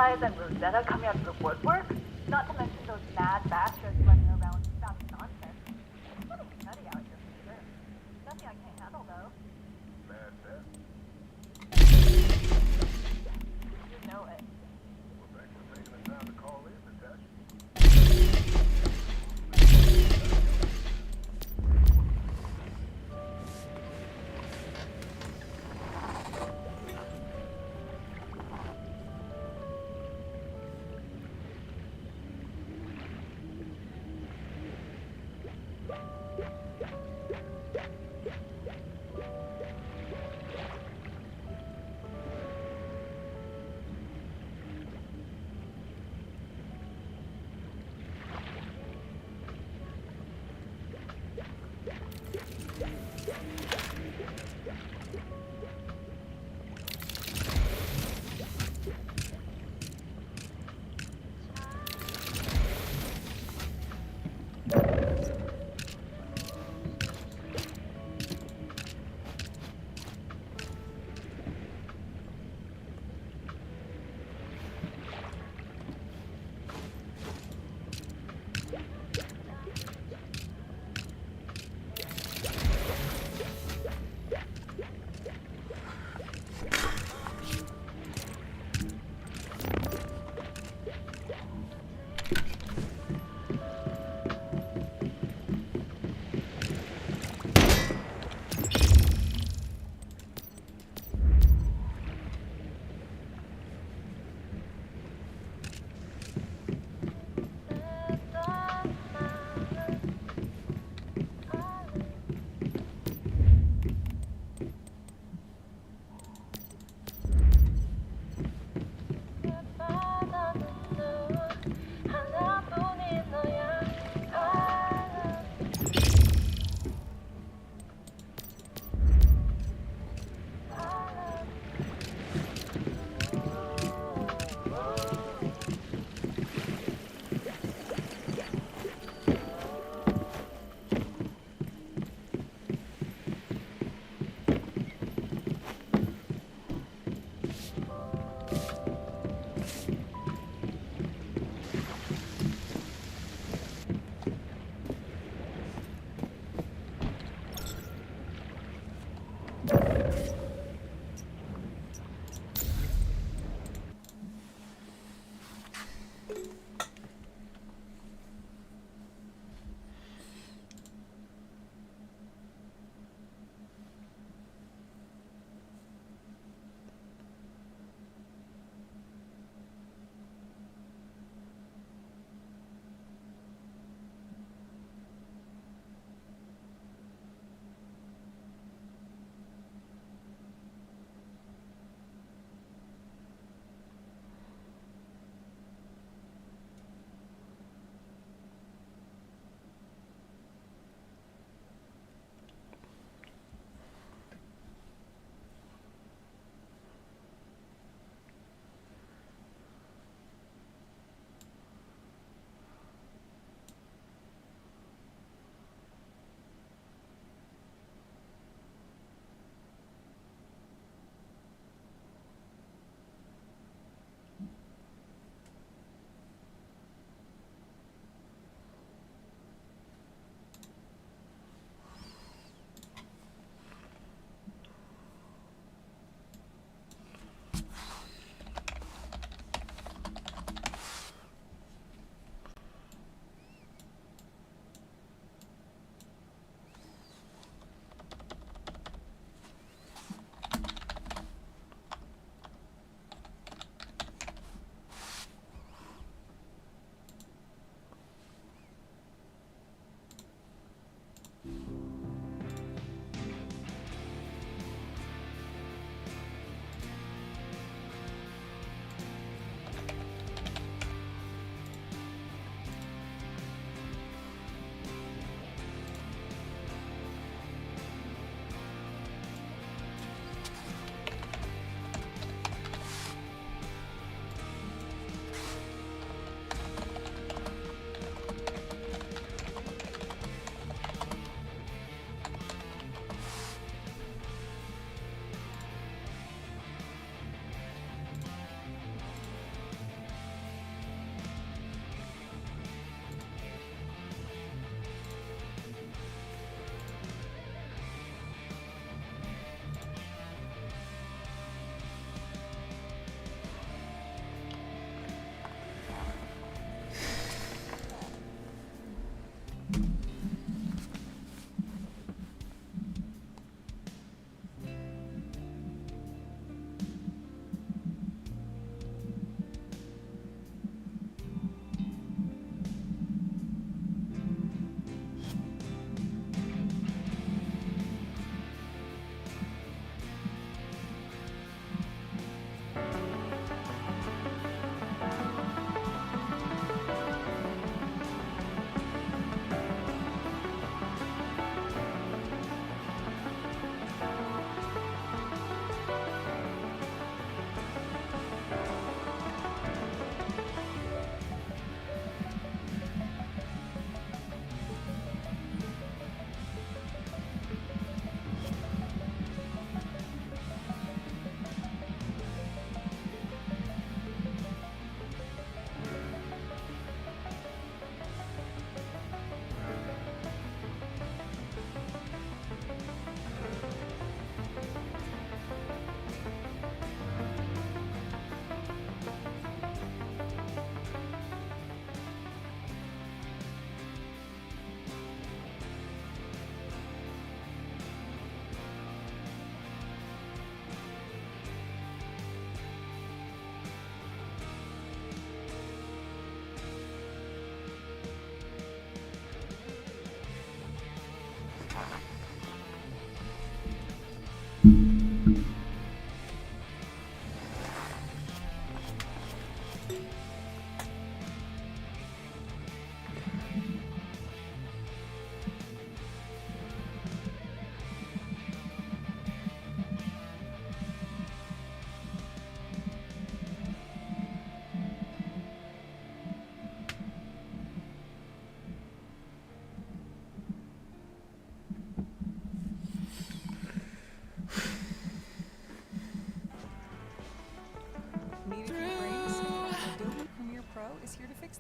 butterflies and Rosetta coming out of the woodwork? Not to mention those mad bastards running around spouting nonsense. It's getting nutty out here for sure. Nothing I can't handle though. Mad Beth. You know it. Well, thanks for taking the time to call in, Natasha.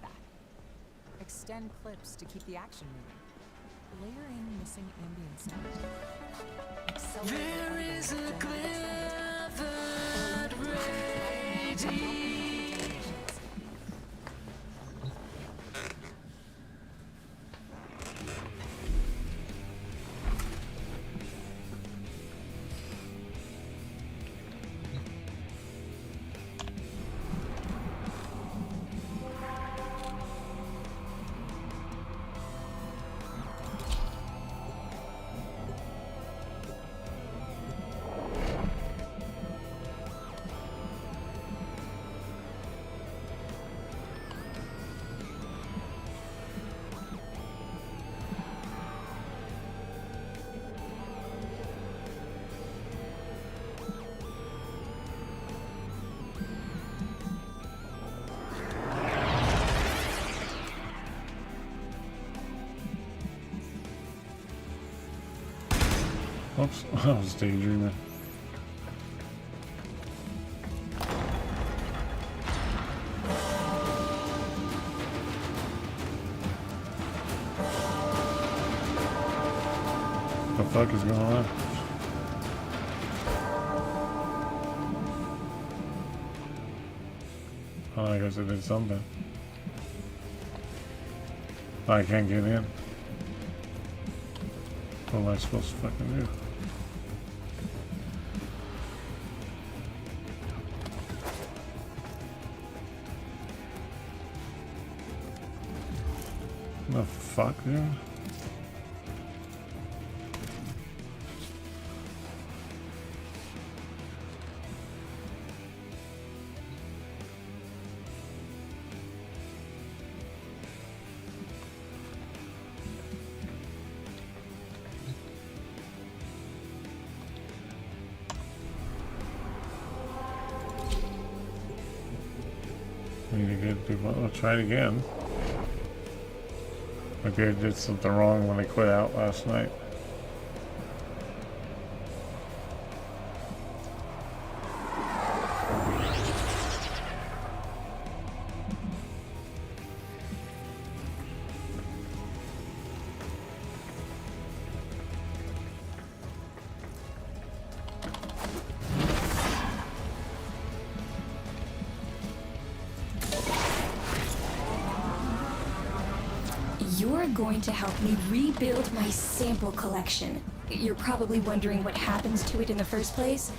that. Extend clips to keep the action moving. Layer in missing ambient sound. There is a Clifford Oops, I was daydreaming. What the fuck is going on? Oh, I guess I did something. I can't get in. What am I supposed to fucking do? The fuck, dude? Need to get people. I'll try it again. Maybe I did something wrong when I quit out last night. You're going to help me rebuild my sample collection. You're probably wondering what happens to it in the first place.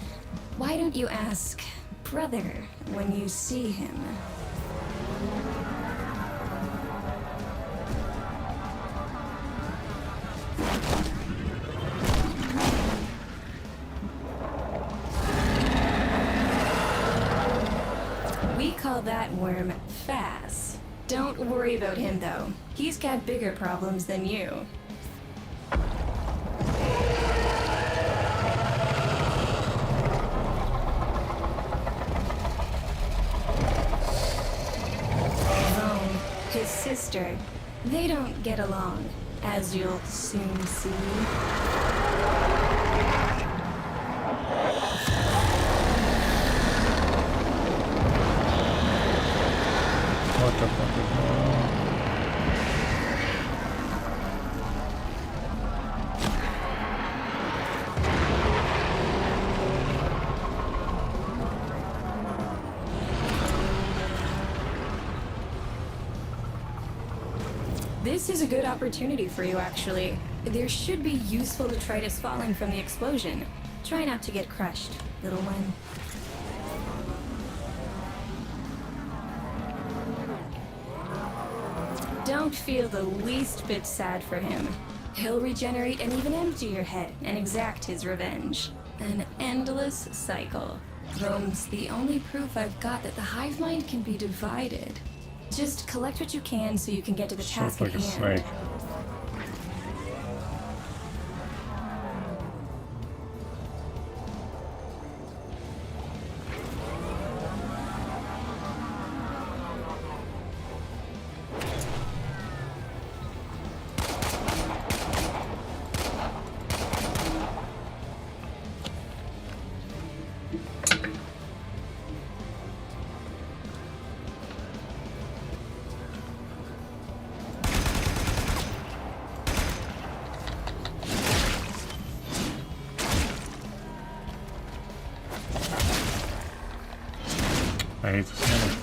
Why don't you ask brother when you see him? We call that worm Fast. Don't worry about him, though. He's got bigger problems than you. Rome, his sister, they don't get along, as you'll soon see. What the fuck is going on? This is a good opportunity for you, actually. There should be useful detritus falling from the explosion. Try not to get crushed, little one. Don't feel the least bit sad for him. He'll regenerate and even empty your head and exact his revenge. An endless cycle. Rome's the only proof I've got that the hive mind can be divided. Just collect what you can so you can get to the task at hand. Like a snake. I hate to say it.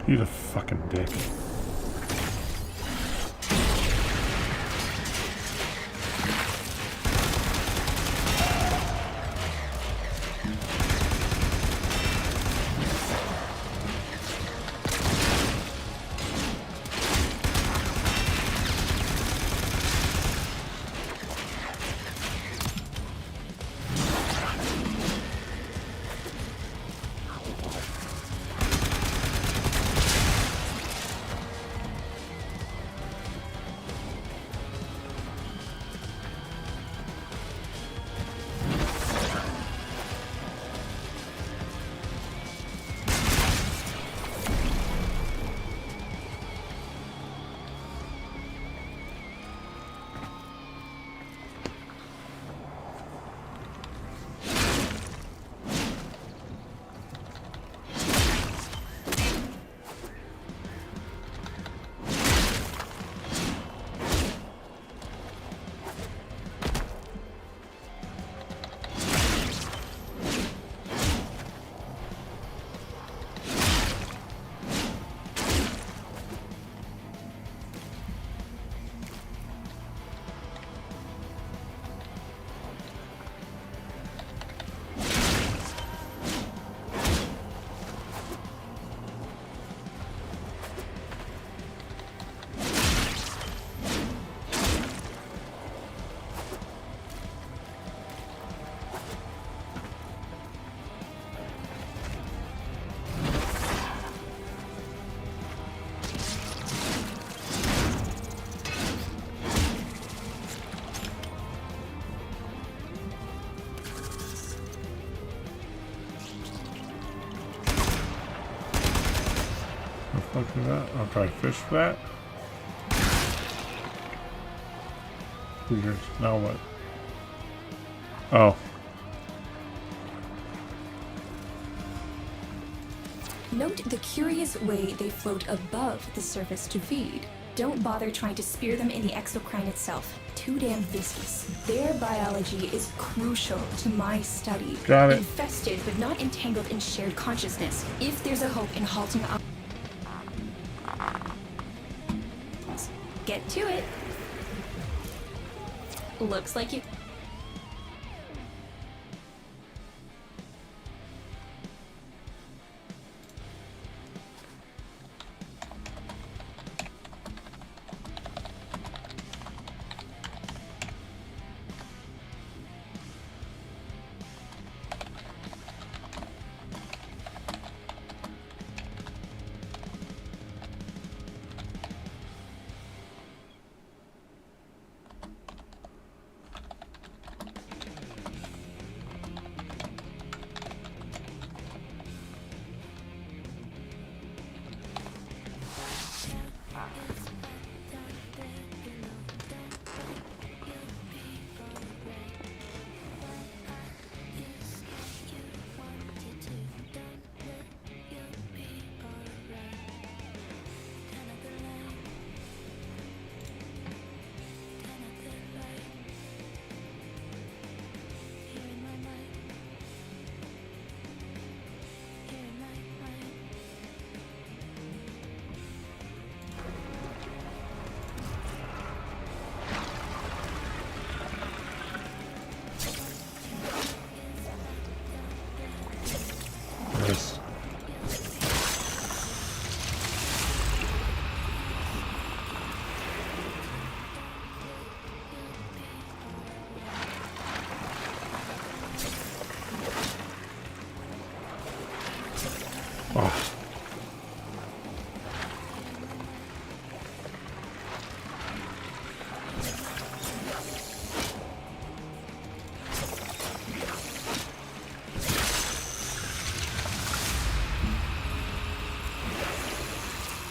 You the fucking dick. Look at that. I'll try fish for that. Weird. Now what? Oh. Note the curious way they float above the surface to feed. Don't bother trying to spear them in the exocrine itself. Too damn viscous. Their biology is crucial to my study. Got it. Infested but not entangled in shared consciousness. If there's a hope in halting up, get to it. Looks like you.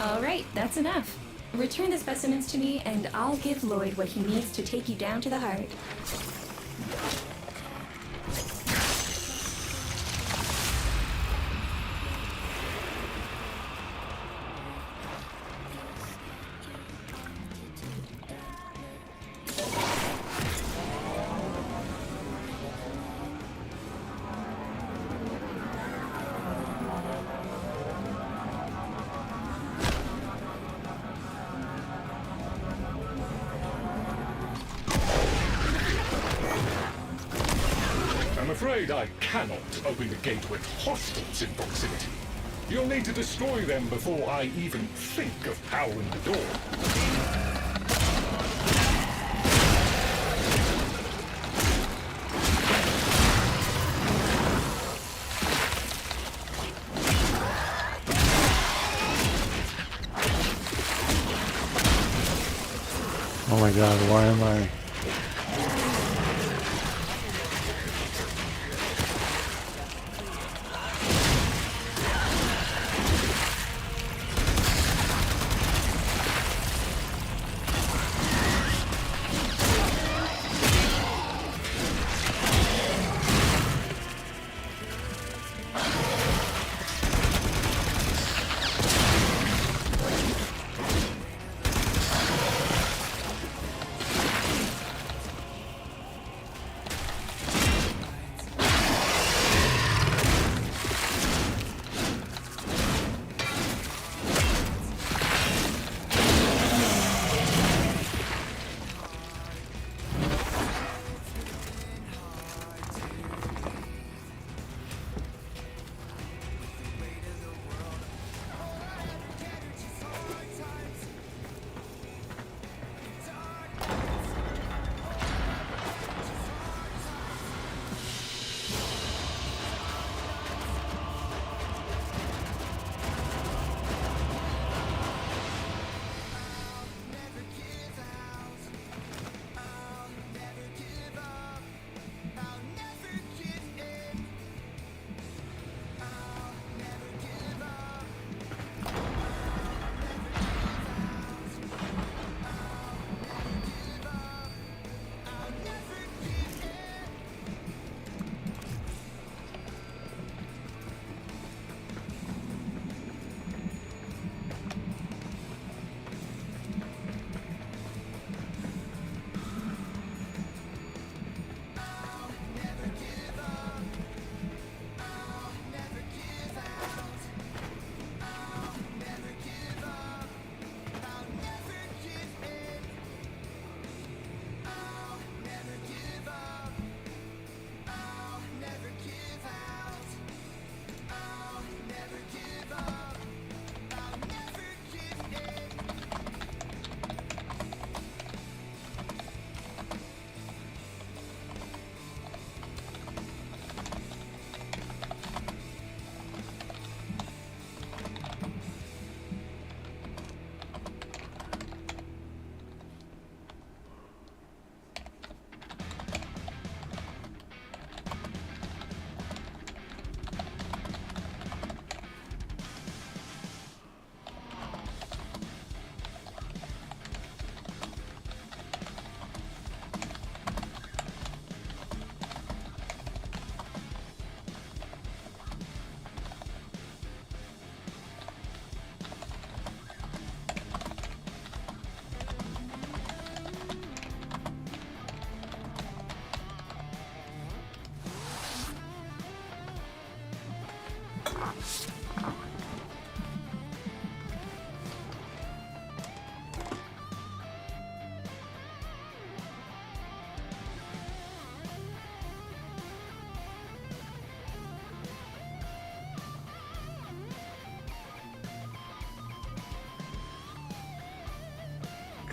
All right, that's enough. Return the specimens to me, and I'll give Lloyd what he needs to take you down to the heart. I'm afraid I cannot open the gate with hostiles in proximity. You'll need to destroy them before I even think of powering the door. Oh my god, why am I...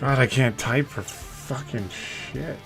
God, I can't type for fucking shit.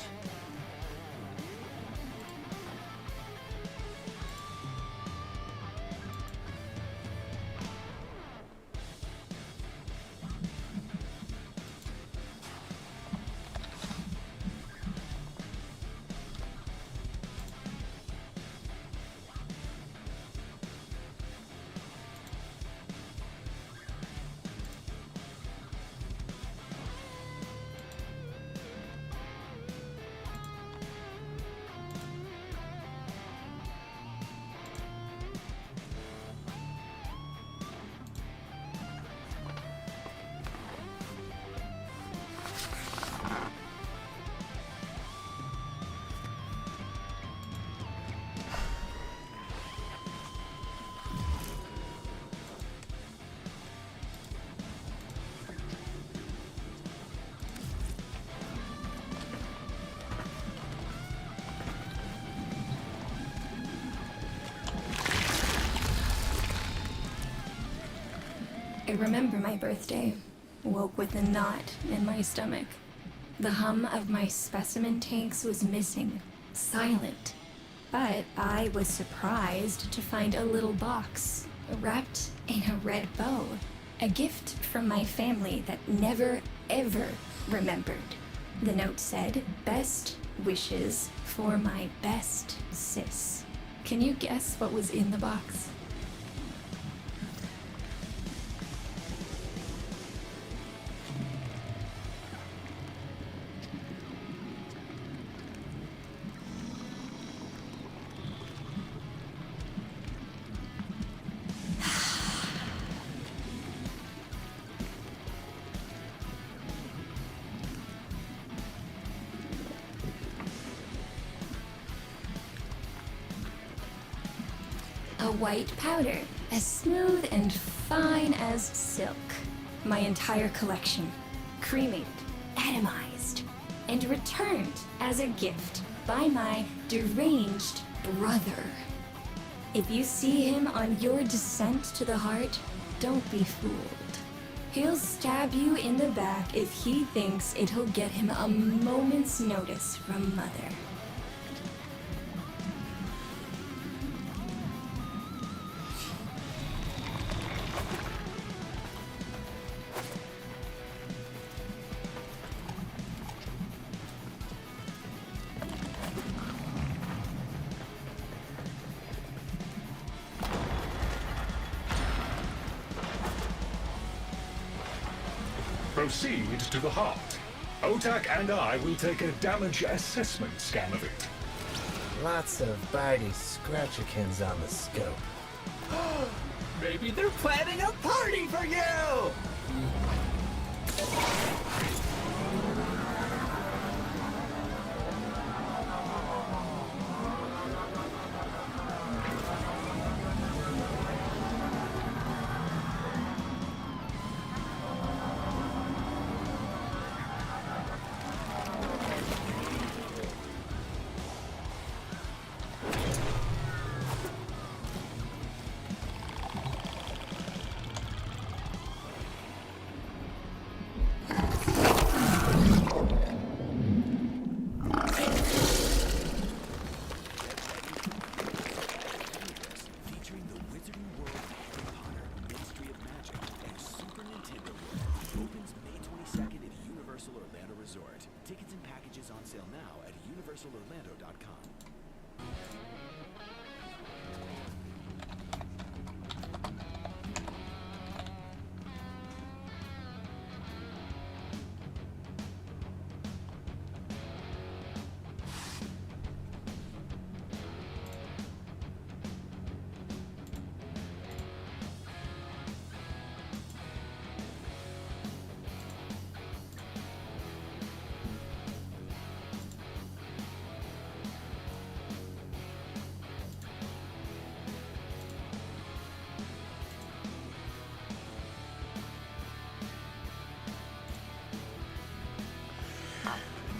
I remember my birthday. Woke with a knot in my stomach. The hum of my specimen tanks was missing, silent. But I was surprised to find a little box wrapped in a red bow. A gift from my family that never, ever remembered. The note said, "Best wishes for my best sis." Can you guess what was in the box? A white powder, as smooth and fine as silk. My entire collection, cremated, atomized, and returned as a gift by my deranged brother. If you see him on your descent to the heart, don't be fooled. He'll stab you in the back if he thinks it'll get him a moment's notice from Mother. Proceed to the heart. Otak and I will take a damage assessment scan of it. Lots of bitey scratchikins on the scope. Maybe they're planning a party for you!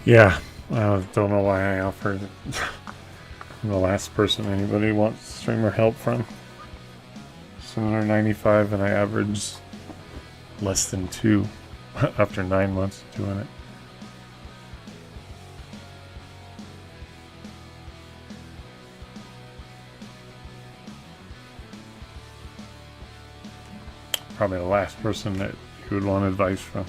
Yeah, I don't know why I offered. I'm the last person anybody wants streamer help from. 795 and I averaged less than 2 after 9 months doing it. Probably the last person that you would want advice from.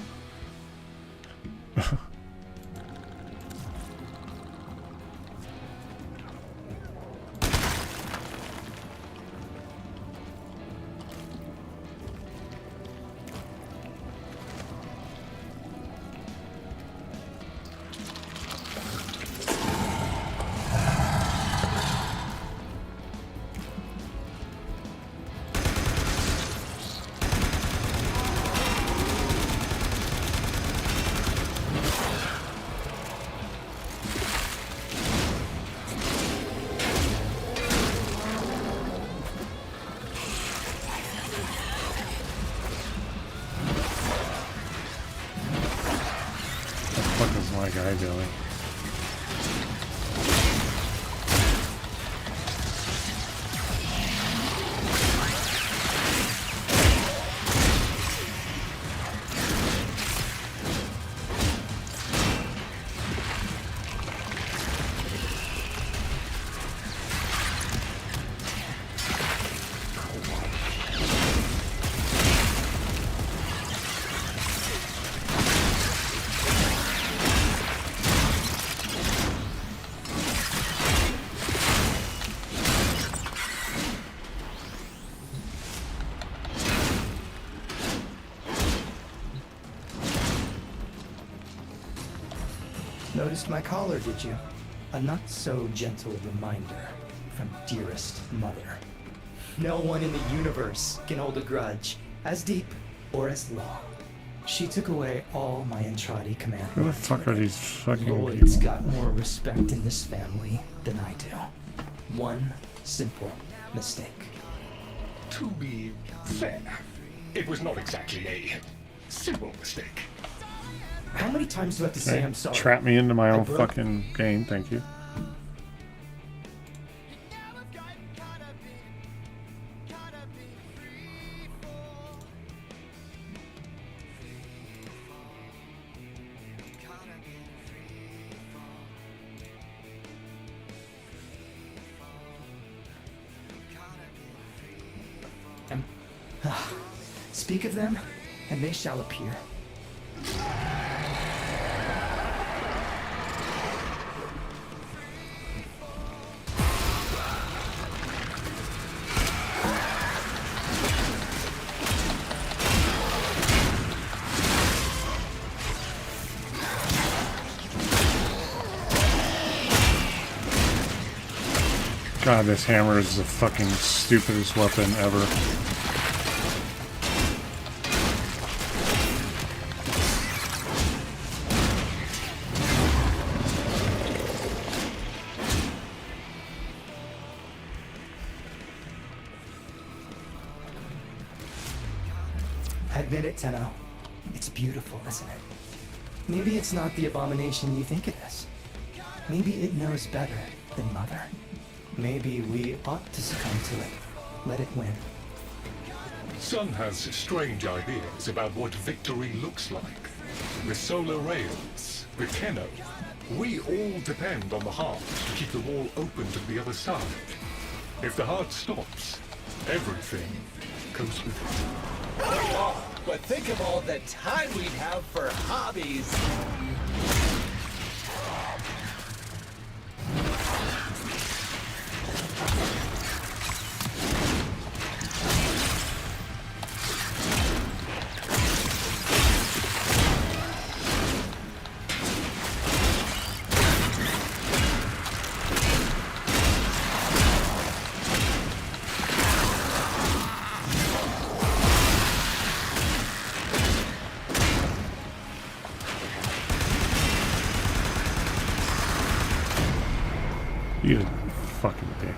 Noticed my collar, did you? A not so gentle reminder from dearest mother. No one in the universe can hold a grudge as deep or as long. She took away all my Entradi command. Who the fuck are these fucking Lloyd's people? got more respect in this family than I do. One simple mistake. To be fair, it was not exactly a simple mistake. How many times do I have to say I'm sorry? Trap me into my own fucking game, thank you. Speak of them, and they shall appear. God, this hammer is the fucking stupidest weapon ever. Admit it, Tenno. It's beautiful, isn't it? Maybe it's not the abomination you think it is. Maybe it knows better than Mother. Maybe we ought to succumb to it. Let it win. Sun has strange ideas about what victory looks like. The solar rails, the Tenno. We all depend on the heart to keep the wall open to the other side. If the heart stops, everything goes with it. Oh, but think of all the time we'd have for hobbies. You fucking dick.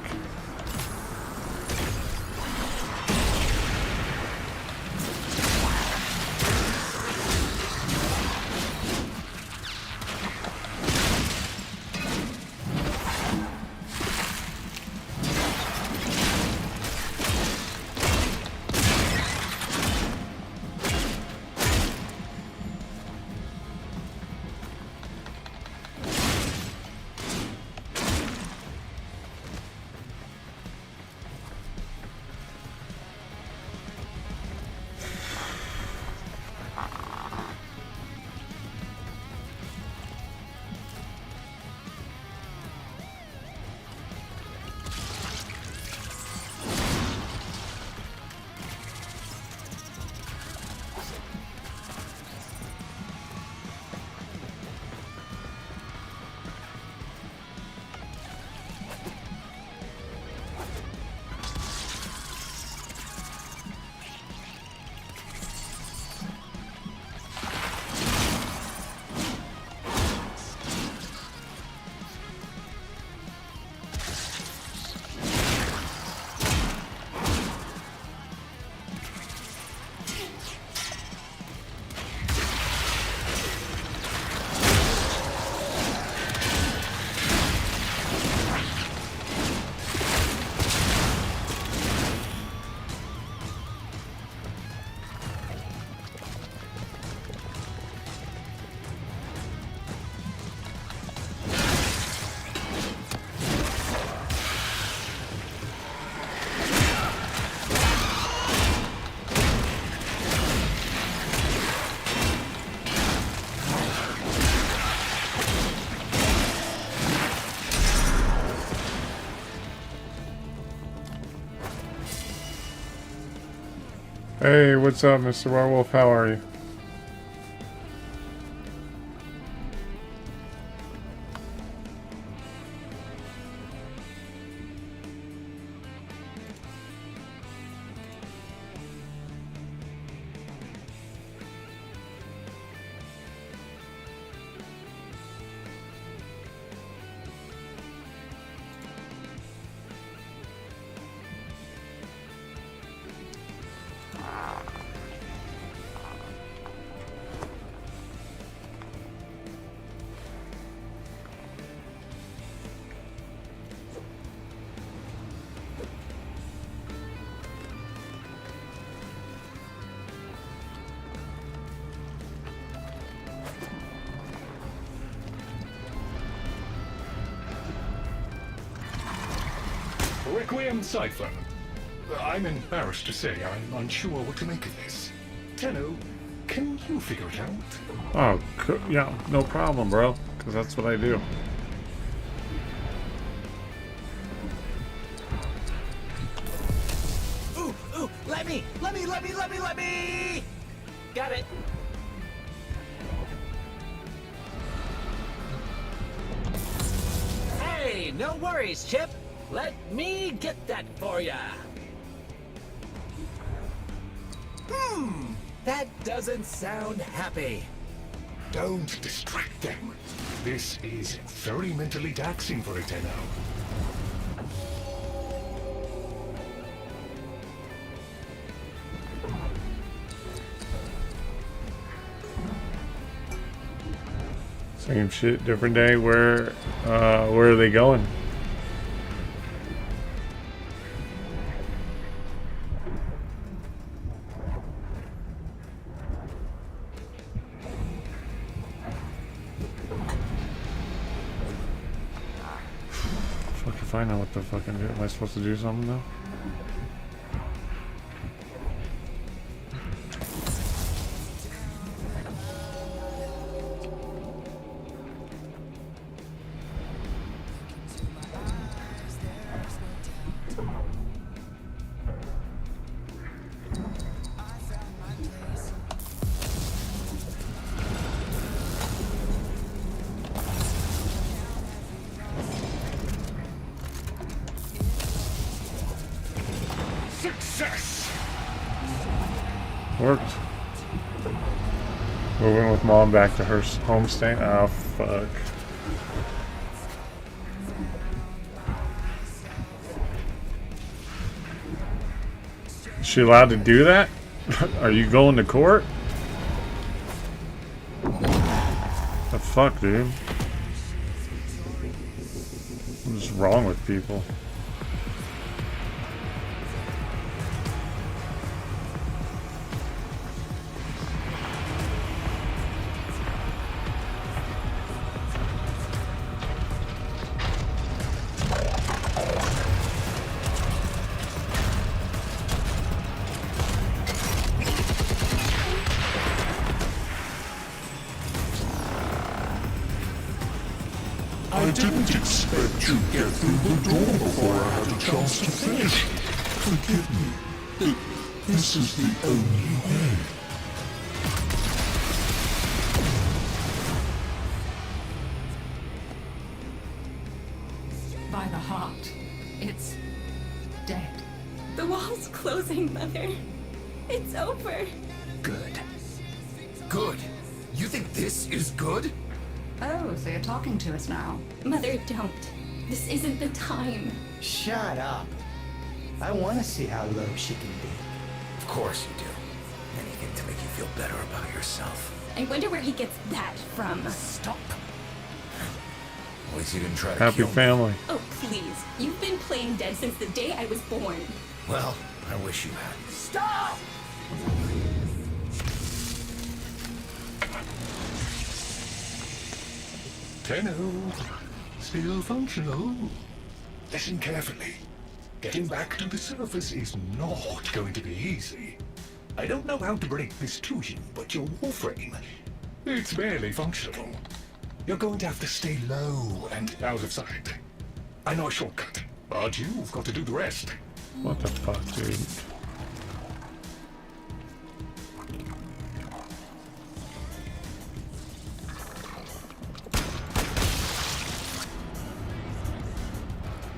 Hey, what's up, Mr. Werewolf? How are you? Requiem Cypher. I'm embarrassed to say I'm unsure what to make of this. Tenno, can you figure it out? Oh, yeah, no problem, bro. Because that's what I do. Ooh, let me! Got it. Hey, no worries, Chip. Let me get that for ya. That doesn't sound happy. Don't distract them. This is very mentally taxing for a Tenno. Same shit, different day. Where are they going? Fuck if I know what the fucking do. Am I supposed to do something though? Success! Worked. Moving with mom back to her home state. Oh fuck. Is she allowed to do that? Are you going to court? The fuck, dude? What's wrong with people? I didn't expect to get through the door before I had a chance to finish. Forgive me. This is the only way. By the heart. It's dead. The wall's closing, Mother. It's over. Good. Good. You think this is good? Oh, so you're talking to us now. Mother, don't. This isn't the time. Shut up. I want to see how low she can be. Of course you do. Anything to make you feel better about yourself. I wonder where he gets that from. Stop. At least you didn't try to Happy kill me. family. Oh, please. You've been playing dead since the day I was born. Well, I wish you had. Stop! Tenno, still functional. Listen carefully. Getting back to the surface is not going to be easy. I don't know how to break this to you, but your warframe, it's barely functional. You're going to have to stay low and out of sight. I know a shortcut, but you've got to do the rest. What the fuck, dude?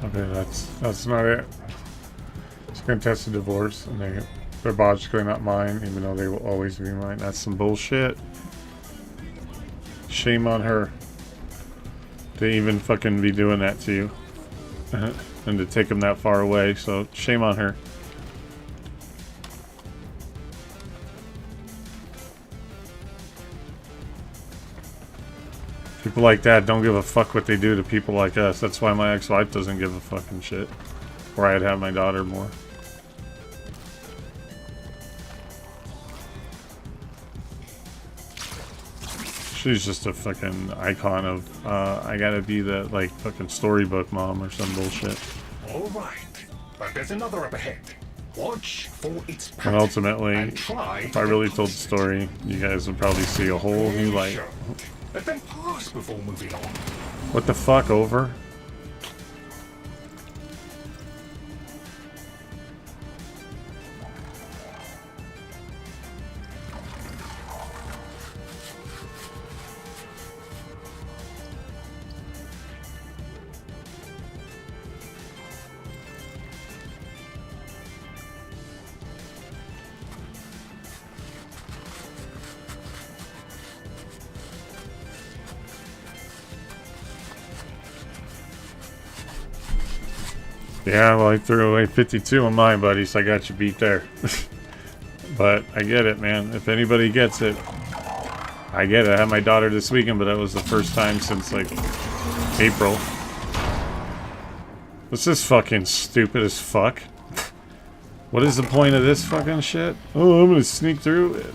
Okay, that's not it. She's gonna test a divorce, and they're logically not mine, even though they will always be mine. That's some bullshit. Shame on her to even fucking be doing that to you, and to take them that far away. So shame on her. People like that don't give a fuck what they do to people like us. That's why my ex-wife doesn't give a fucking shit. Or I'd have my daughter more. She's just a fucking icon of, I gotta be the, like, fucking storybook mom or some bullshit. All right. but there's another up ahead. Watch for its And pattern ultimately, and try if I really told the story, you guys would probably see a whole new light. Let them pass before moving on. What the fuck, over? Yeah, well, I threw away 52 on mine, buddy, so I got you beat there. But I get it, man. If anybody gets it, I get it. I had my daughter this weekend, but that was the first time since, like, April. This is fucking stupid as fuck. What is the point of this fucking shit? Oh, I'm gonna sneak through it.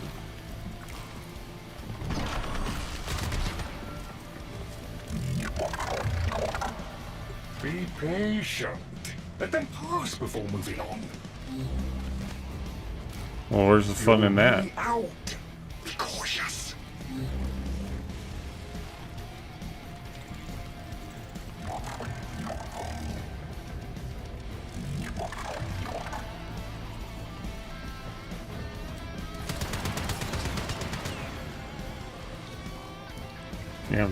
Be patient. Let them pass before moving on. Well, where's the fun in that? Be out. Be cautious. Yeah,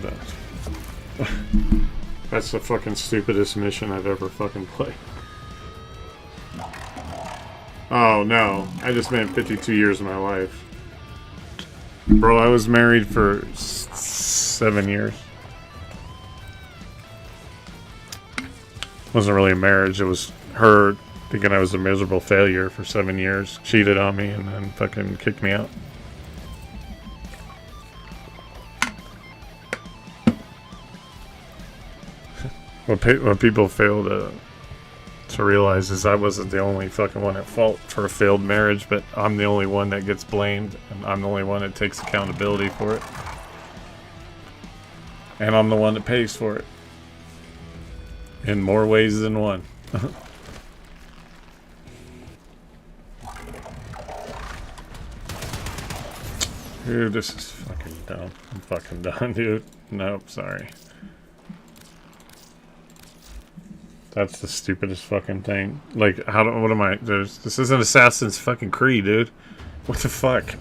that's the fucking stupidest mission I've ever fucking played. Oh no, I just meant 52 years of my life. Bro, I was married for 7 years. Wasn't really a marriage, it was her thinking I was a miserable failure for 7 years. Cheated on me and then fucking kicked me out. What people fail to realize is I wasn't the only fucking one at fault for a failed marriage, but I'm the only one that gets blamed, and I'm the only one that takes accountability for it. And I'm the one that pays for it. In more ways than one. Dude, this is fucking dumb. I'm fucking done, dude. Nope, sorry. That's the stupidest fucking thing. Like, what am I? This isn't Assassin's fucking Creed, dude. What the fuck?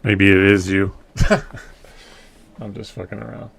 Maybe it is you. I'm just fucking around.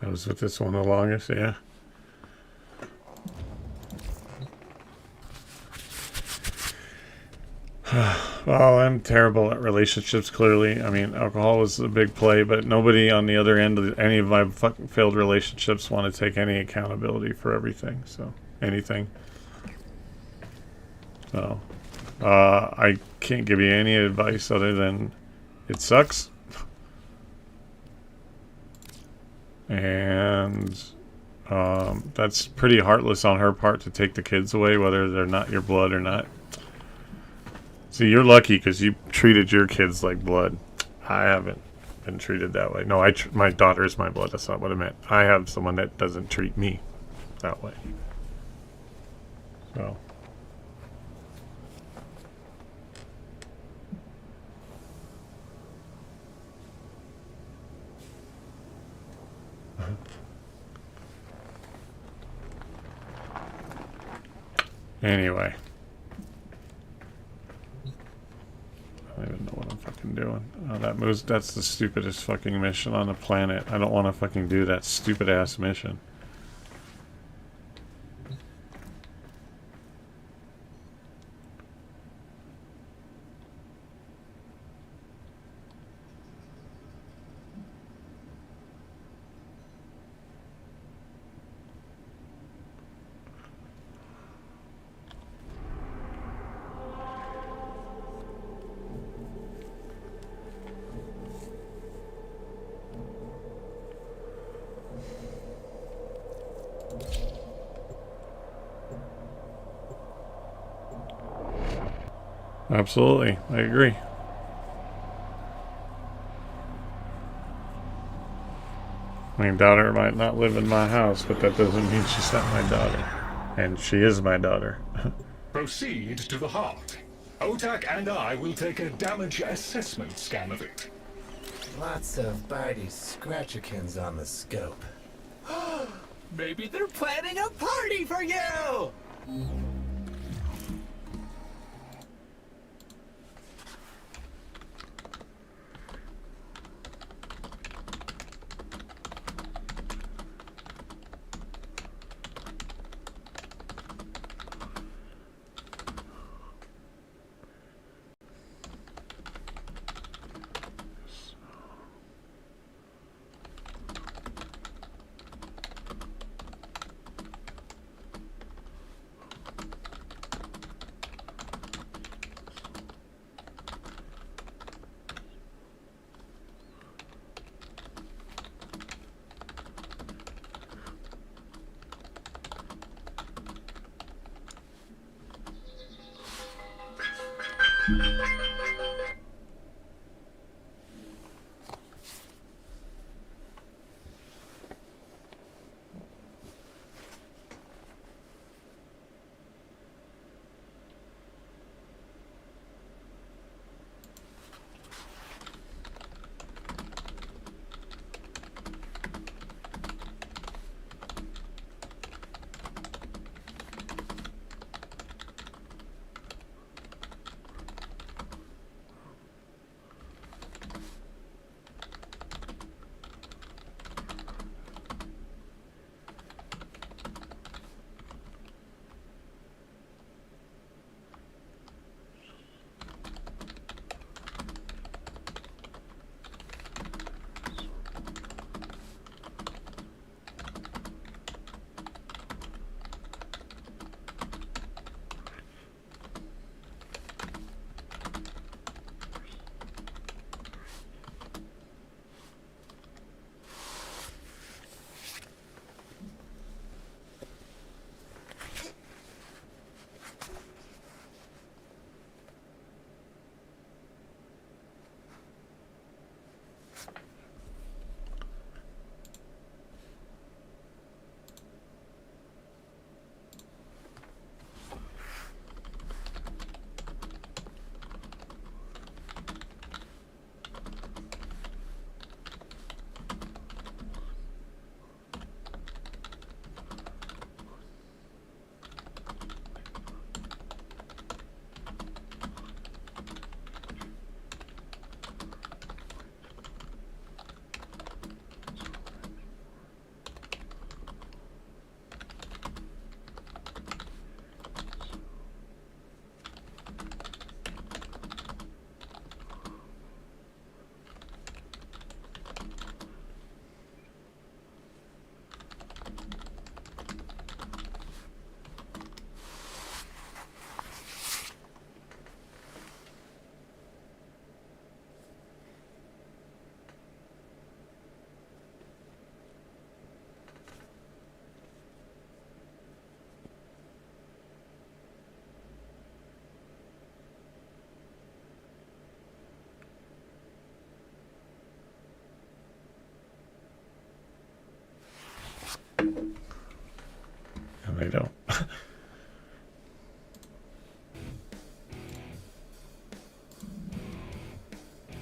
I was with this one the longest, yeah. Well, I'm terrible at relationships, clearly. I mean, alcohol was a big play, but nobody on the other end of any of my fucking failed relationships want to take any accountability for everything, so anything. So, I can't give you any advice other than it sucks. And that's pretty heartless on her part to take the kids away, whether they're not your blood or not. See, you're lucky because you treated your kids like blood. I haven't been treated that way. No, my daughter is my blood. That's not what I meant. I have someone that doesn't treat me that way. So. Anyway. I don't even know what I'm fucking doing. Oh, that's the stupidest fucking mission on the planet. I don't want to fucking do that stupid ass mission. Absolutely, I agree. My daughter might not live in my house, but that doesn't mean she's not my daughter. And she is my daughter. Proceed to the heart. Otak and I will take a damage assessment scan of it. Lots of Barty Scratchikins on the scope. Maybe they're planning a party for you!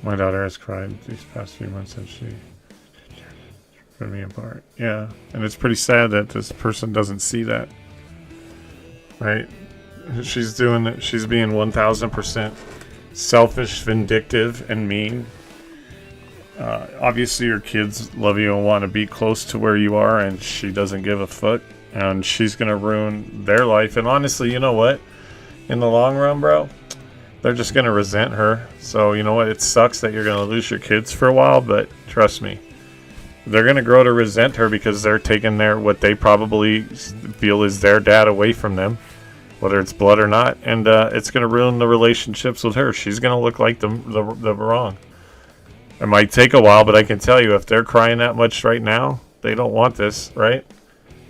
My daughter has cried these past few months since she ripped me apart. Yeah, and it's pretty sad that this person doesn't see that. Right? She's doing it. She's being 1000% selfish, vindictive, and mean. Obviously, your kids love you and want to be close to where you are, and she doesn't give a fuck. And she's gonna ruin their life. And honestly, you know what? In the long run, bro, they're just gonna resent her. So you know what? It sucks that you're gonna lose your kids for a while, but trust me, they're gonna grow to resent her because they're taking what they probably feel is their dad away from them, whether it's blood or not, and it's gonna ruin the relationships with her. She's gonna look like the wrong. It might take a while, but I can tell you, if they're crying that much right now, they don't want this, right?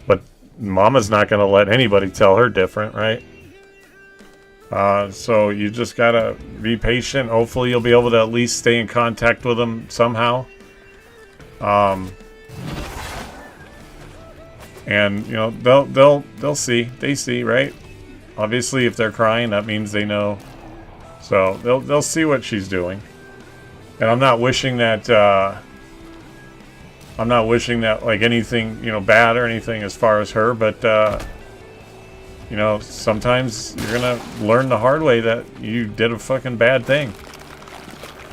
But Mama's not gonna let anybody tell her different, right? So you just gotta be patient. Hopefully you'll be able to at least stay in contact with them somehow. And you know, they'll see. They see, right? Obviously if they're crying, that means they know. So they'll see what she's doing. And I'm not wishing that like anything, you know, bad or anything as far as her, but you know, sometimes you're gonna learn the hard way that you did a fucking bad thing.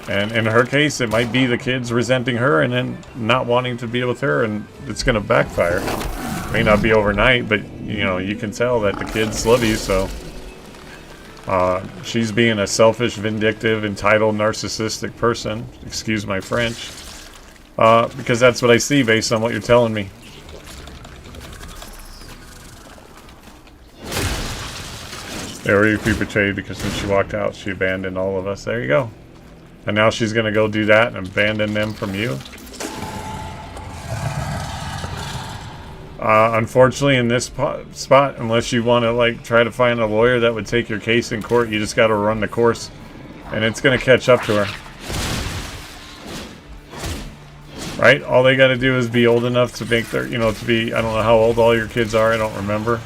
And in her case, it might be the kids resenting her and then not wanting to be with her, and it's gonna backfire. May not be overnight, but you know, you can tell that the kids love you, so she's being a selfish, vindictive, entitled, narcissistic person. Excuse my French. Because that's what I see based on what you're telling me. They were betrayed because when she walked out, she abandoned all of us. There you go. And now she's going to go do that and abandon them from you. Unfortunately, in this spot, unless you want to like try to find a lawyer that would take your case in court, you just got to run the course. And it's going to catch up to her. Right? All they got to do is be old enough to make their, you know, to be, I don't know how old all your kids are, I don't remember.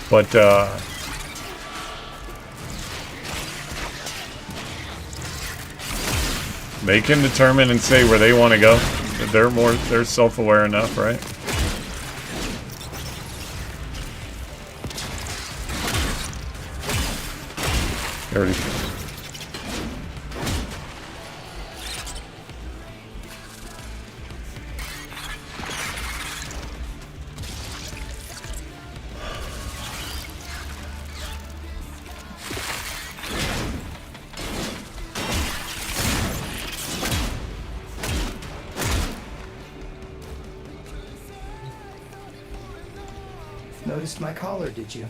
But, they can determine and say where they want to go. They're self-aware enough, right? There we go. Noticed my collar, did you?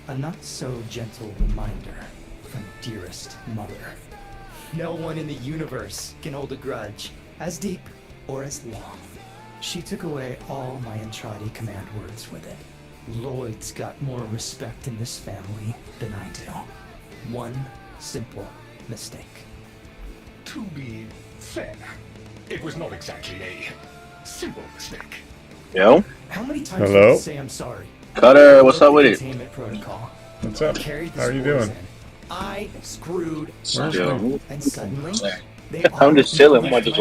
A not-so-gentle reminder from dearest mother. No one in the universe can hold a grudge as deep or as long. She took away all my Entradi command words with it. Lloyd's got more respect in this family than I do. One simple mistake. To be fair, it was not exactly a simple mistake. Yo? How many times Hello? did I say I'm sorry? Cutter, what's up with it? Containment protocol. What's up? How are you doing? I screwed Yo. and suddenly I'm just chilling. I'm about to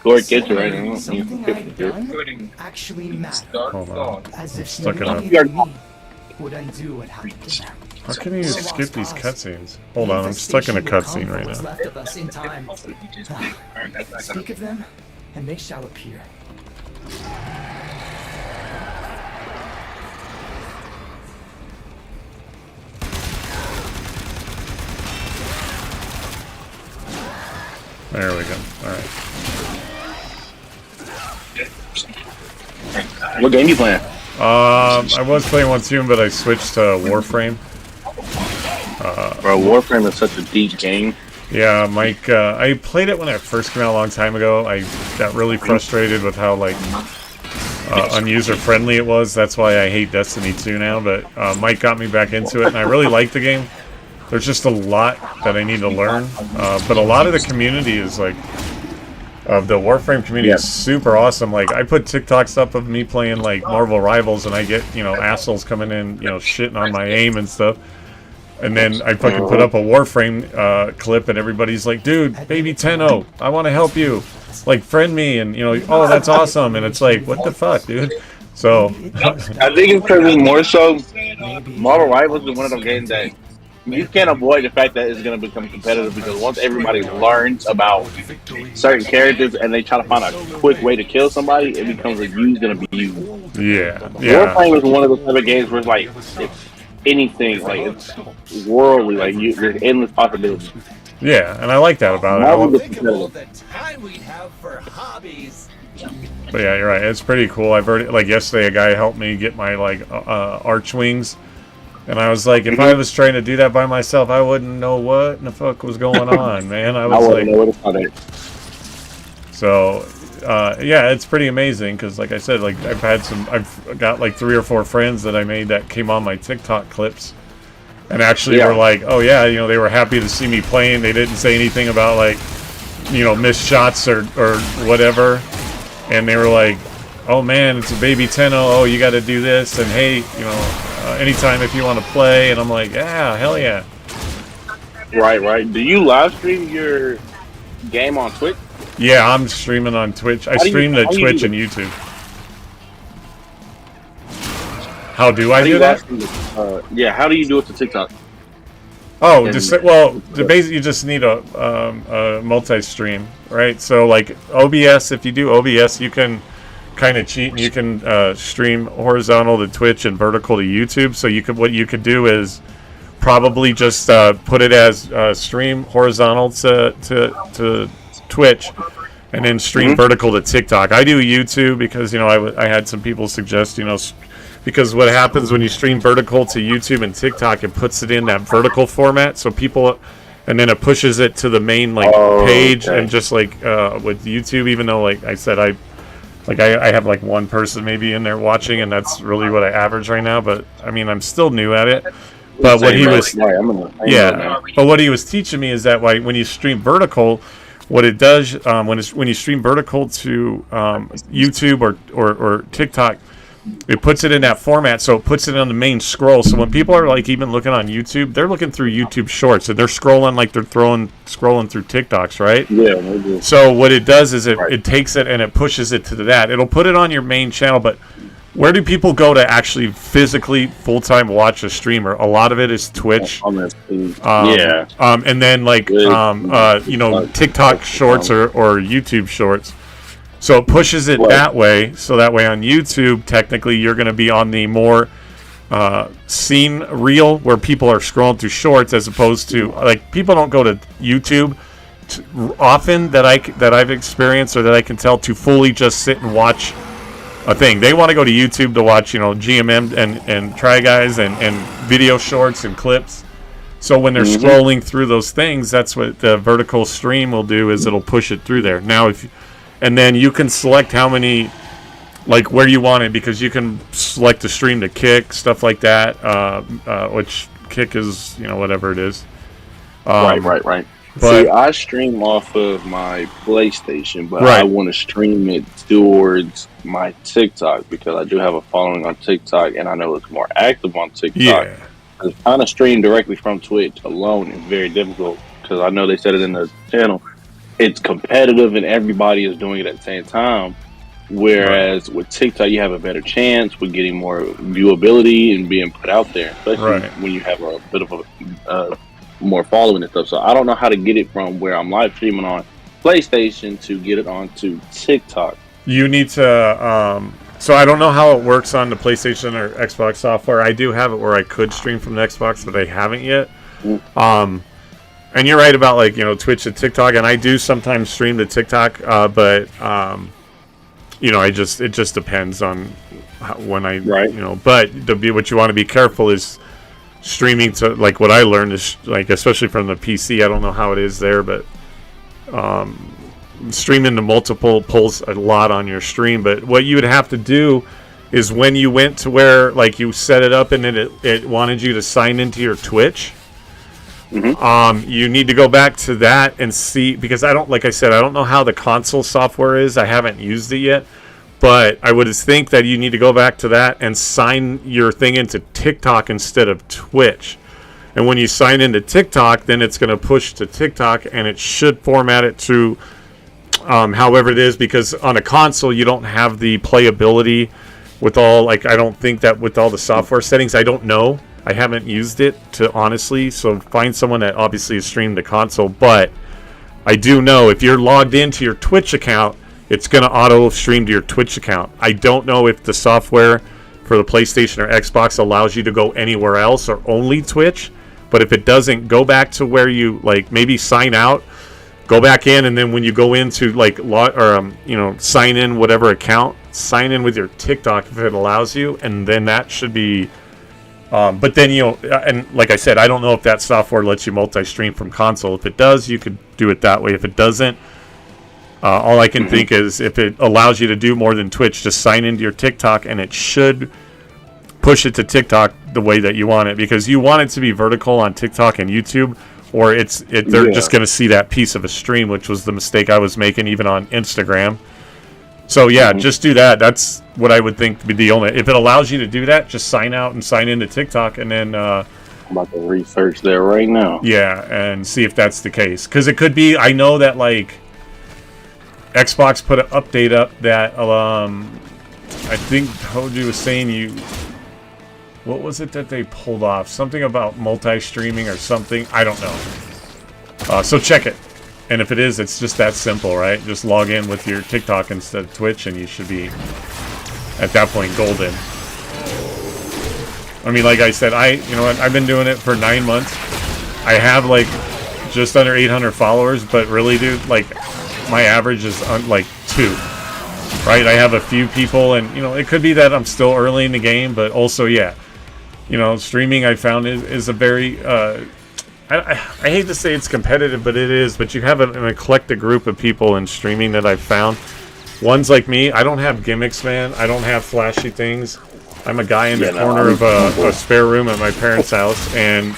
go get you right now. something I'd done actually mattered. Hold on. As if Stuck it up. nobody but me would undo what happened to them. How can you skip these cutscenes? Hold on, I'm stuck in a cutscene right What's now. left of us in time. Speak of them, and they shall appear. There we go. Alright. What game you playing? I was playing one soon, but I switched to Warframe. Bro, Warframe is such a deep game. Yeah, Mike, I played it when it first came out a long time ago. I got really frustrated with how, like, unuser-friendly it was. That's why I hate Destiny 2 now, but Mike got me back into it, and I really like the game. There's just a lot that I need to learn, but a lot of the community is, like, the Warframe community is super awesome. Like, I put TikToks up of me playing, like, Marvel Rivals, and I get, you know, assholes coming in, you know, shitting on my aim and stuff. And then I fucking put up a Warframe clip, and everybody's like, dude, Baby Tenno, I want to help you. Like, friend me, and, you know, oh, that's awesome. And it's like, what the fuck, dude? So. I think it's because it's more so Marvel Rivals is one of those games that you can't avoid the fact that it's going to become competitive, because once everybody learns about certain characters and they try to find a quick way to kill somebody, it becomes a used and abused. Yeah. Warframe is one of those type of games where it's like, it's anything, like it's worldly, like there's endless possibilities. Yeah, and I like that about it. But yeah, you're right. It's pretty cool. I've heard it, like yesterday, a guy helped me get my like Archwings, and I was like, if I was trying to do that by myself, I wouldn't know what in the fuck was going on, man. I wouldn't know what it's about. So. Yeah, it's pretty amazing because, like I said, like I've got like 3 or 4 friends that I made that came on my TikTok clips, and actually were like, oh yeah, you know, they were happy to see me playing. They didn't say anything about like, you know, missed shots or whatever, and they were like, oh man, it's a Baby Tenno. Oh, you got to do this, and hey, you know, anytime if you want to play. And I'm like, yeah, hell yeah. Right. Do you live stream your game on Twitch? Yeah, I'm streaming on Twitch. I stream to Twitch and YouTube. How do I do that? Yeah, how do you do it to TikTok? Oh, basically you just need a multi-stream, right? So like OBS, if you do OBS, you can kind of cheat and you can stream horizontal to Twitch and vertical to YouTube. So what you could do is probably just put it as stream horizontal to Twitch, and then stream vertical to TikTok. I do YouTube because, you know, I had some people suggest, you know, because what happens when you stream vertical to YouTube and TikTok, it puts it in that vertical format, so people, and then it pushes it to the main like page, and just like with YouTube, even though like I said, I have like one person maybe in there watching, and that's really what I average right now. But I mean, I'm still new at it. But what he was, but what he was teaching me is that when you stream vertical, what it does when you stream vertical to YouTube or TikTok, it puts it in that format, so it puts it on the main scroll. So when people are like even looking on YouTube, they're looking through YouTube Shorts, and they're scrolling like they're scrolling through TikToks, right? Yeah. So what it does is it takes it and it pushes it to that. It'll put it on your main channel, but where do people go to actually physically full-time watch a streamer? A lot of it is Twitch. And then like you know, TikTok Shorts or YouTube Shorts. So it pushes it that way. So that way on YouTube, technically, you're going to be on the more scene reel where people are scrolling through Shorts, as opposed to like people don't go to YouTube often that I've experienced or that I can tell to fully just sit and watch a thing. They want to go to YouTube to watch, you know, GMM and Try Guys and video shorts and clips. So when they're scrolling through those things, that's what the vertical stream will do, is it'll push it through there. Now, and then you can select how many, like where you want it, because you can select a stream to Kick, stuff like that, which Kick is, you know, whatever it is. Right. But, see, I stream off of my PlayStation, but I want to stream it towards my TikTok because I do have a following on TikTok, and I know it's more active on TikTok. Yeah. Trying to stream directly from Twitch alone is very difficult because I know they said it in the channel. It's competitive, and everybody is doing it at the same time. Whereas with TikTok, you have a better chance with getting more viewability and being put out there, especially when you have a bit of a more following and stuff. So I don't know how to get it from where I'm live streaming on PlayStation to get it onto TikTok. You need to so I don't know how it works on the PlayStation or Xbox software. I do have it where I could stream from the Xbox, but I haven't yet. And you're right about, like, you know, Twitch and TikTok, and I do sometimes stream to TikTok, but you know, it just depends on when I you know. But what you want to be careful is streaming to, like, what I learned is, like, especially from the PC, I don't know how it is there, but streaming to multiple pulls a lot on your stream. But what you would have to do is when you went to where, like, you set it up and then it wanted you to sign into your Twitch, you need to go back to that and see, because like I said, I don't know how the console software is. I haven't used it yet. But I would think that you need to go back to that and sign your thing into TikTok instead of Twitch. And when you sign into TikTok, then it's going to push to TikTok, and it should format it to however it is, because on a console you don't have the playability with all, like, I don't think that with all the software settings. I don't know. I haven't used it to honestly, so find someone that obviously has streamed the console, but I do know if you're logged into your Twitch account, it's going to auto stream to your Twitch account. I don't know if the software for the PlayStation or Xbox allows you to go anywhere else or only Twitch, but if it doesn't, go back to where you, like, maybe sign out, go back in, and then when you go into, like, sign in whatever account, sign in with your TikTok if it allows you, and then that should be... but then, and like I said, I don't know if that software lets you multi-stream from console. If it does, you could do it that way. If it doesn't, all I can think is if it allows you to do more than Twitch, just sign into your TikTok, and it should push it to TikTok the way that you want it, because you want it to be vertical on TikTok and YouTube, or they're just going to see that piece of a stream, which was the mistake I was making even on Instagram. So yeah, just do that. That's what I would think to be the only. If it allows you to do that, just sign out and sign into TikTok, and then I'm about to research there right now. Yeah, and see if that's the case, because it could be. I know that, like, Xbox put an update up that I think Hoju was saying what was it that they pulled off? Something about multi-streaming or something. I don't know. So check it. And if it is, it's just that simple, right? Just log in with your TikTok instead of Twitch, and you should be, at that point, golden. I mean, like I said, I've been doing it for 9 months. I have, like, just under 800 followers, but really, dude, like, my average is, like, 2. Right? I have a few people, and, it could be that I'm still early in the game, but also, yeah. Streaming, I found, is a very... I hate to say it's competitive, but it is. But you have an eclectic group of people in streaming that I've found. One's like me. I don't have gimmicks, man. I don't have flashy things. I'm a guy in the corner of a spare room at my parents' house, and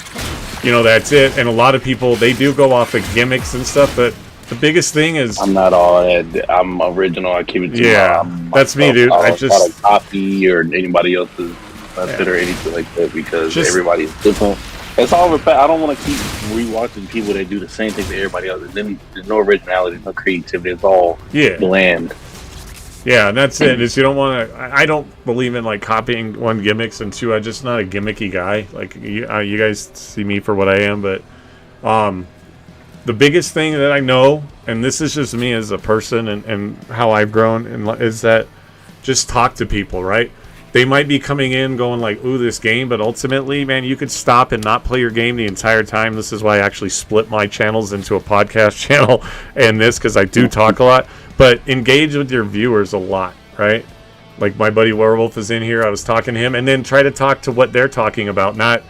that's it. And a lot of people, they do go off of gimmicks and stuff, but the biggest thing is I'm not all that. I'm original. I keep it to that's me, dude. I just not copy or anybody else's method or anything like that, because everybody's different. It's all I don't want to keep rewatching people that do the same thing to everybody else. Then there's no originality, no creativity. It's all bland. Yeah, and that's it. Is you don't want to. I don't believe in, like, copying, one, gimmicks, and two, I'm just not a gimmicky guy. Like, you guys see me for what I am, but the biggest thing that I know, and this is just me as a person and how I've grown, is that just talk to people, right? They might be coming in going like, ooh, this game, but ultimately, man, you could stop and not play your game the entire time. This is why I actually split my channels into a podcast channel and this, because I do talk a lot. But engage with your viewers a lot, right? Like, my buddy Werewolf is in here. I was talking to him, and then try to talk to what they're talking about. Not,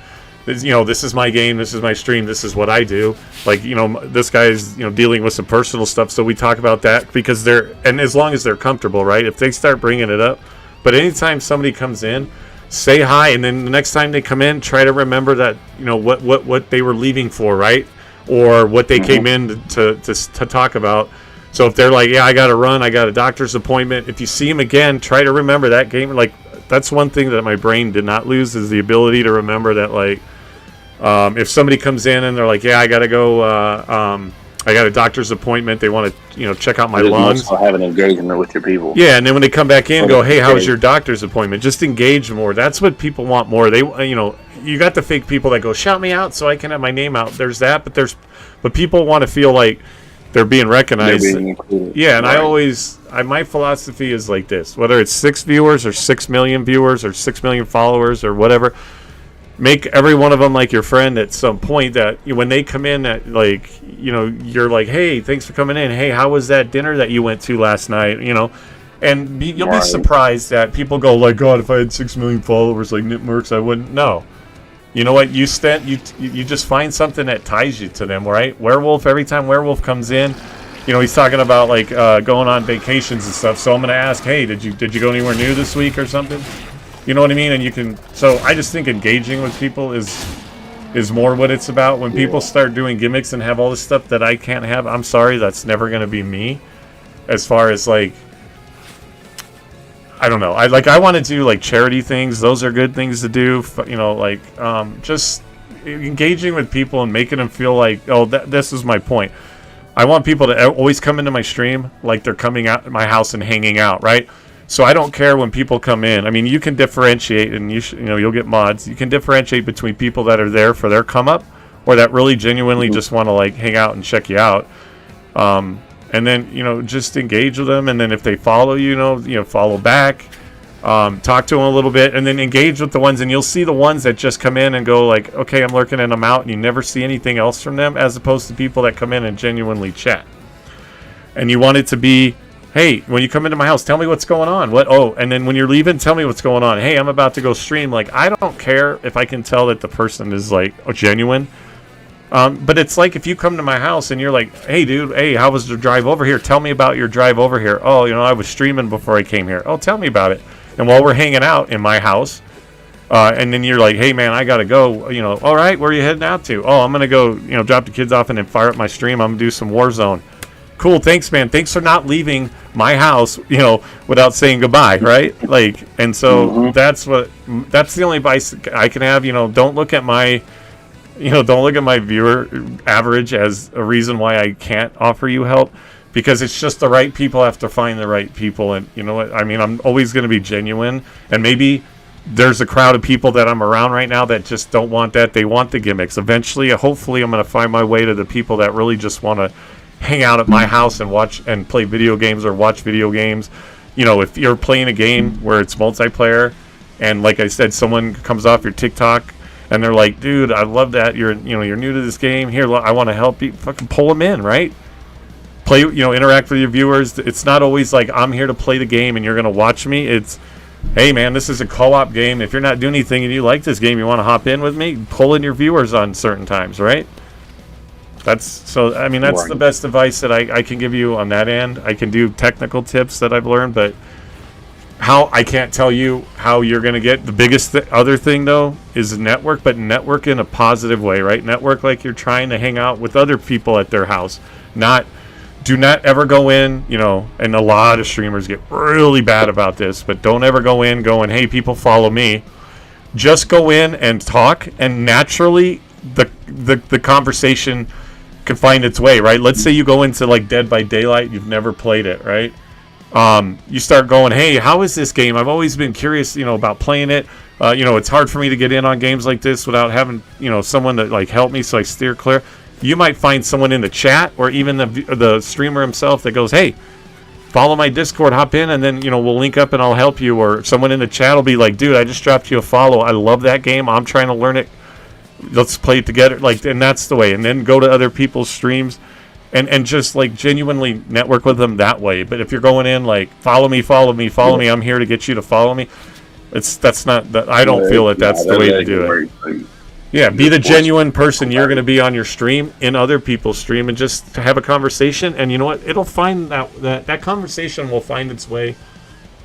this is my game, this is my stream, this is what I do. Like, this guy's, dealing with some personal stuff, so we talk about that because and as long as they're comfortable, right? If they start bringing it up. But anytime somebody comes in, say hi, and then the next time they come in, try to remember that, what they were leaving for, right? Or what they came in to talk about. So if they're like, yeah, I got to run, I got a doctor's appointment, if you see them again, try to remember that game. Like, that's one thing that my brain did not lose, is the ability to remember that, like, if somebody comes in and they're like, yeah, I got to go, I got a doctor's appointment, they want to, check out my lungs. Have an engagement with your people. Yeah, and then when they come back in, go, hey, how was your doctor's appointment? Just engage more. That's what people want more. They, you got the fake people that go, shout me out so I can have my name out. There's that, but people want to feel like they're being recognized. They're being included. Yeah, and right. My philosophy is like this: whether it's 6 viewers or 6 million viewers or 6 million followers or whatever, make every one of them like your friend at some point, that when they come in, that, like, you're like, hey, thanks for coming in. Hey, how was that dinner that you went to last night? And you'll be surprised that people go like, God, if I had 6 million followers like Nitmerks, I wouldn't. No. You know what? You just find something that ties you to them, right? Werewolf, every time Werewolf comes in, he's talking about, like, going on vacations and stuff. So I'm going to ask, hey, did you go anywhere new this week or something? You know what I mean? And so I just think engaging with people is more what it's about. When people start doing gimmicks and have all this stuff that I can't have, I'm sorry, that's never going to be me. As far as, like, I don't know. I want to do, like, charity things. Those are good things to do. Just engaging with people and making them feel like, oh, this is my point. I want people to always come into my stream like they're coming out of my house and hanging out, right? So I don't care when people come in. I mean, you can differentiate, and you'll get mods. You can differentiate between people that are there for their come up, or that really genuinely just want to like hang out and check you out. And then just engage with them, and then if they follow follow back. Talk to them a little bit, and then engage with the ones, and you'll see the ones that just come in and go like, okay, I'm lurking and I'm out, and you never see anything else from them, as opposed to people that come in and genuinely chat. And you want it to be, hey, when you come into my house, tell me what's going on. And then when you're leaving, tell me what's going on. Hey, I'm about to go stream. Like, I don't care if I can tell that the person is like genuine. But it's like if you come to my house and you're like, hey, dude, hey, how was the drive over here? Tell me about your drive over here. Oh, I was streaming before I came here. Oh, tell me about it. And while we're hanging out in my house, and then you're like, hey, man, I got to go, all right, where are you heading out to? Oh, I'm going to go, drop the kids off and then fire up my stream. I'm going to do some Warzone. Cool, thanks, man. Thanks for not leaving my house, without saying goodbye, right? Like, and so that's the only advice I can have. Don't look at my viewer average as a reason why I can't offer you help. Because it's just the right people have to find the right people. And you know what? I mean, I'm always going to be genuine. And maybe there's a crowd of people that I'm around right now that just don't want that. They want the gimmicks. Eventually, hopefully, I'm going to find my way to the people that really just want to hang out at my house and watch and play video games or watch video games. If you're playing a game where it's multiplayer, and like I said, someone comes off your TikTok and they're like, dude, I love that. You're new to this game. Here, I want to help you. Fucking pull them in, right? Play, interact with your viewers. It's not always like I'm here to play the game and you're going to watch me. It's, hey man, this is a co-op game. If you're not doing anything and you like this game, you want to hop in with me, pull in your viewers on certain times, right? That's the best advice that I can give you on that end. I can do technical tips that I've learned, but I can't tell you how you're going to get. The biggest other thing though is network, but network in a positive way, right? Network like you're trying to hang out with other people at their house, do not ever go in, and a lot of streamers get really bad about this, but don't ever go in going, hey, people follow me. Just go in and talk, and naturally the conversation can find its way, right? Let's say you go into like Dead by Daylight, you've never played it, right? You start going, hey, how is this game? I've always been curious, about playing it. It's hard for me to get in on games like this without having, someone to like help me, so I steer clear. You might find someone in the chat or even the streamer himself that goes, hey, follow my Discord, hop in, and then, we'll link up and I'll help you. Or someone in the chat will be like, dude, I just dropped you a follow. I love that game. I'm trying to learn it. Let's play it together. And that's the way. And then go to other people's streams and just like genuinely network with them that way. But if you're going in like, follow me, I'm here to get you to follow me. I don't feel that that's the way to do it. Yeah, be the genuine person you're going to be on your stream, in other people's stream, and just have a conversation. And you know what? It'll find that conversation will find its way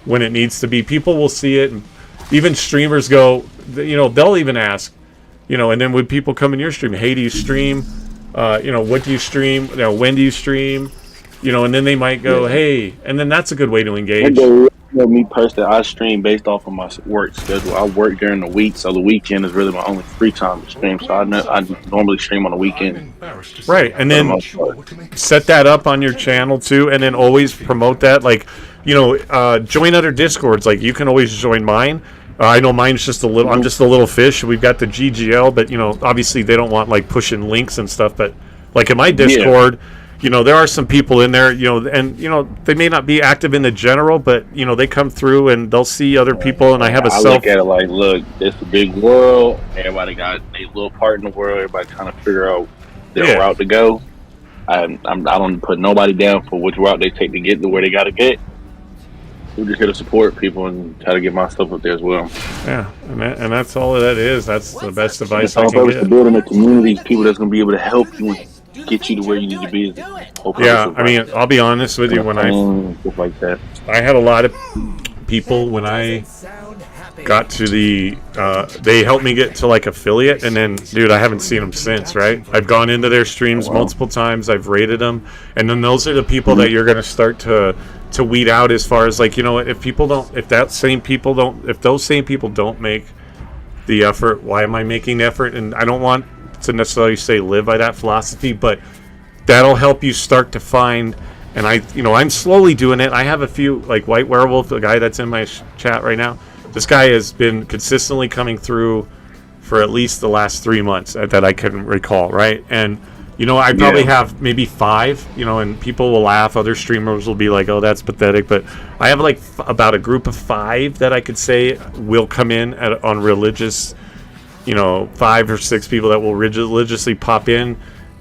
when it needs to be. People will see it, and even streamers go, they'll even ask, and then when people come in your stream, hey, do you stream? What do you stream? When do you stream? And then they might go, hey, and then that's a good way to engage. Me personally, I stream based off of my work schedule. I work during the week, so the weekend is really my only free time to stream. So I normally stream on the weekend. Right, and then set that up on your channel too, and then always promote that. Like, join other Discords. Like, you can always join mine. I know mine's just a little. I'm just a little fish. We've got the GGL, but obviously they don't want like pushing links and stuff. But like in my Discord. There are some people in there, and they may not be active in the general, but they come through and they'll see other people, and I have I look at it like, look, it's a big world. Everybody got a little part in the world. Everybody trying to figure out their route to go. I don't put nobody down for which route they take to get to where they got to get. We're just here to support people and try to get my stuff up there as well. Yeah, and that's all that is. That's the best advice I can get. Building a community, people that's going to be able to help you get you to where you need to be. Yeah, I mean, I'll be honest with you. When stuff like that, I had a lot of people when I got to the they helped me get to like affiliate, and then dude, I haven't seen them since. Right, I've gone into their streams multiple times, I've rated them, and then those are the people that you're going to start to weed out, as far as like, if those same people don't make the effort? Why am I making the effort? And I don't want to necessarily say live by that philosophy, but that'll help you start to find. And I'm slowly doing it. I have a few, like White Werewolf, the guy that's in my chat right now. This guy has been consistently coming through for at least the last 3 months that I can recall, right? And I probably have maybe 5, and people will laugh. Other streamers will be like, "Oh, that's pathetic." But I have like about a group of 5 that I could say will come in on religious, 5 or 6 people that will religiously pop in.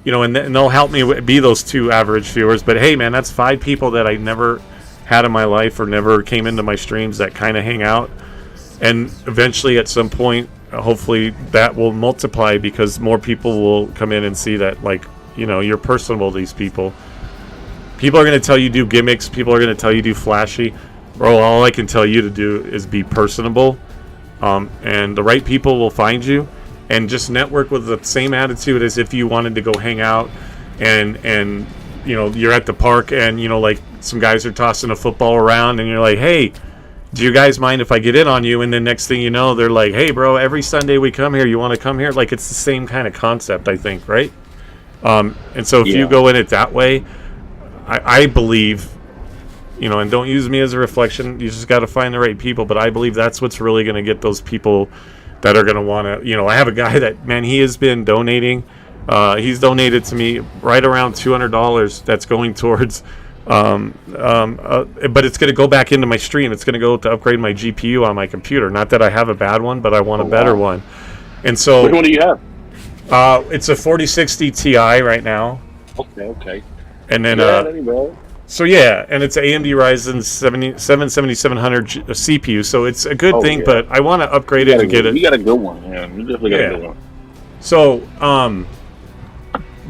And they'll help me be those 2 average viewers. But hey, man, that's 5 people that I never had in my life or never came into my streams that kind of hang out. And eventually, at some point, hopefully, that will multiply because more people will come in and see that, like, you're personable to these people. People are going to tell you do gimmicks. People are going to tell you do flashy. Bro, all I can tell you to do is be personable. And the right people will find you. And just network with the same attitude as if you wanted to go hang out and you're at the park and like some guys are tossing a football around and you're like, "Hey, do you guys mind if I get in on you?" And then next thing you know, they're like, "Hey, bro, every Sunday we come here. You want to come here?" Like, it's the same kind of concept, I think, right? And so if you go in it that way, I believe, and don't use me as a reflection. You just got to find the right people. But I believe that's what's really going to get those people that are going to want to, I have a guy that, man, he has been donating. He's donated to me right around $200 that's going towards, but it's going to go back into my stream. It's going to go to upgrade my GPU on my computer. Not that I have a bad one, but I want a better one. And so, which one do you have? It's a 4060 Ti right now. Okay. And then, so yeah, and it's AMD Ryzen 7700 CPU, so it's a good thing. But I want to upgrade it and get it. You got a good one, yeah. You definitely got a good one. So,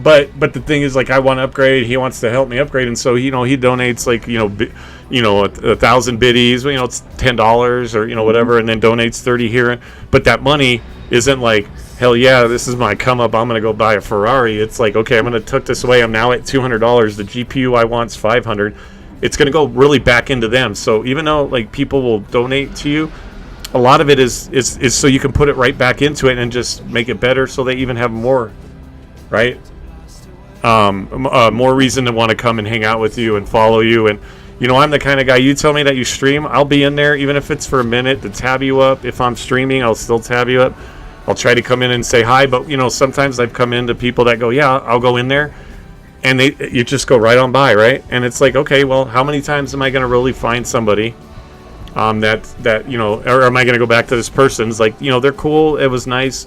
but the thing is, like, I want to upgrade. He wants to help me upgrade, and so he donates like 1,000 biddies. It's $10 or whatever, and then donates 30 here. But that money isn't like, hell yeah, this is my come up. I'm gonna go buy a Ferrari. It's like, okay, I'm gonna tuck this away. I'm now at $200. The GPU I want's $500. It's gonna go really back into them. So even though like people will donate to you, a lot of it is so you can put it right back into it and just make it better, so they even have more, right? More reason to want to come and hang out with you and follow you. And I'm the kind of guy, you tell me that you stream, I'll be in there even if it's for a minute to tab you up. If I'm streaming, I'll still tab you up. I'll try to come in and say hi, but sometimes I've come into people that go, "Yeah, I'll go in there," and you just go right on by, right? And it's like, okay, well, how many times am I going to really find somebody that or am I going to go back to this person? It's like, they're cool, it was nice,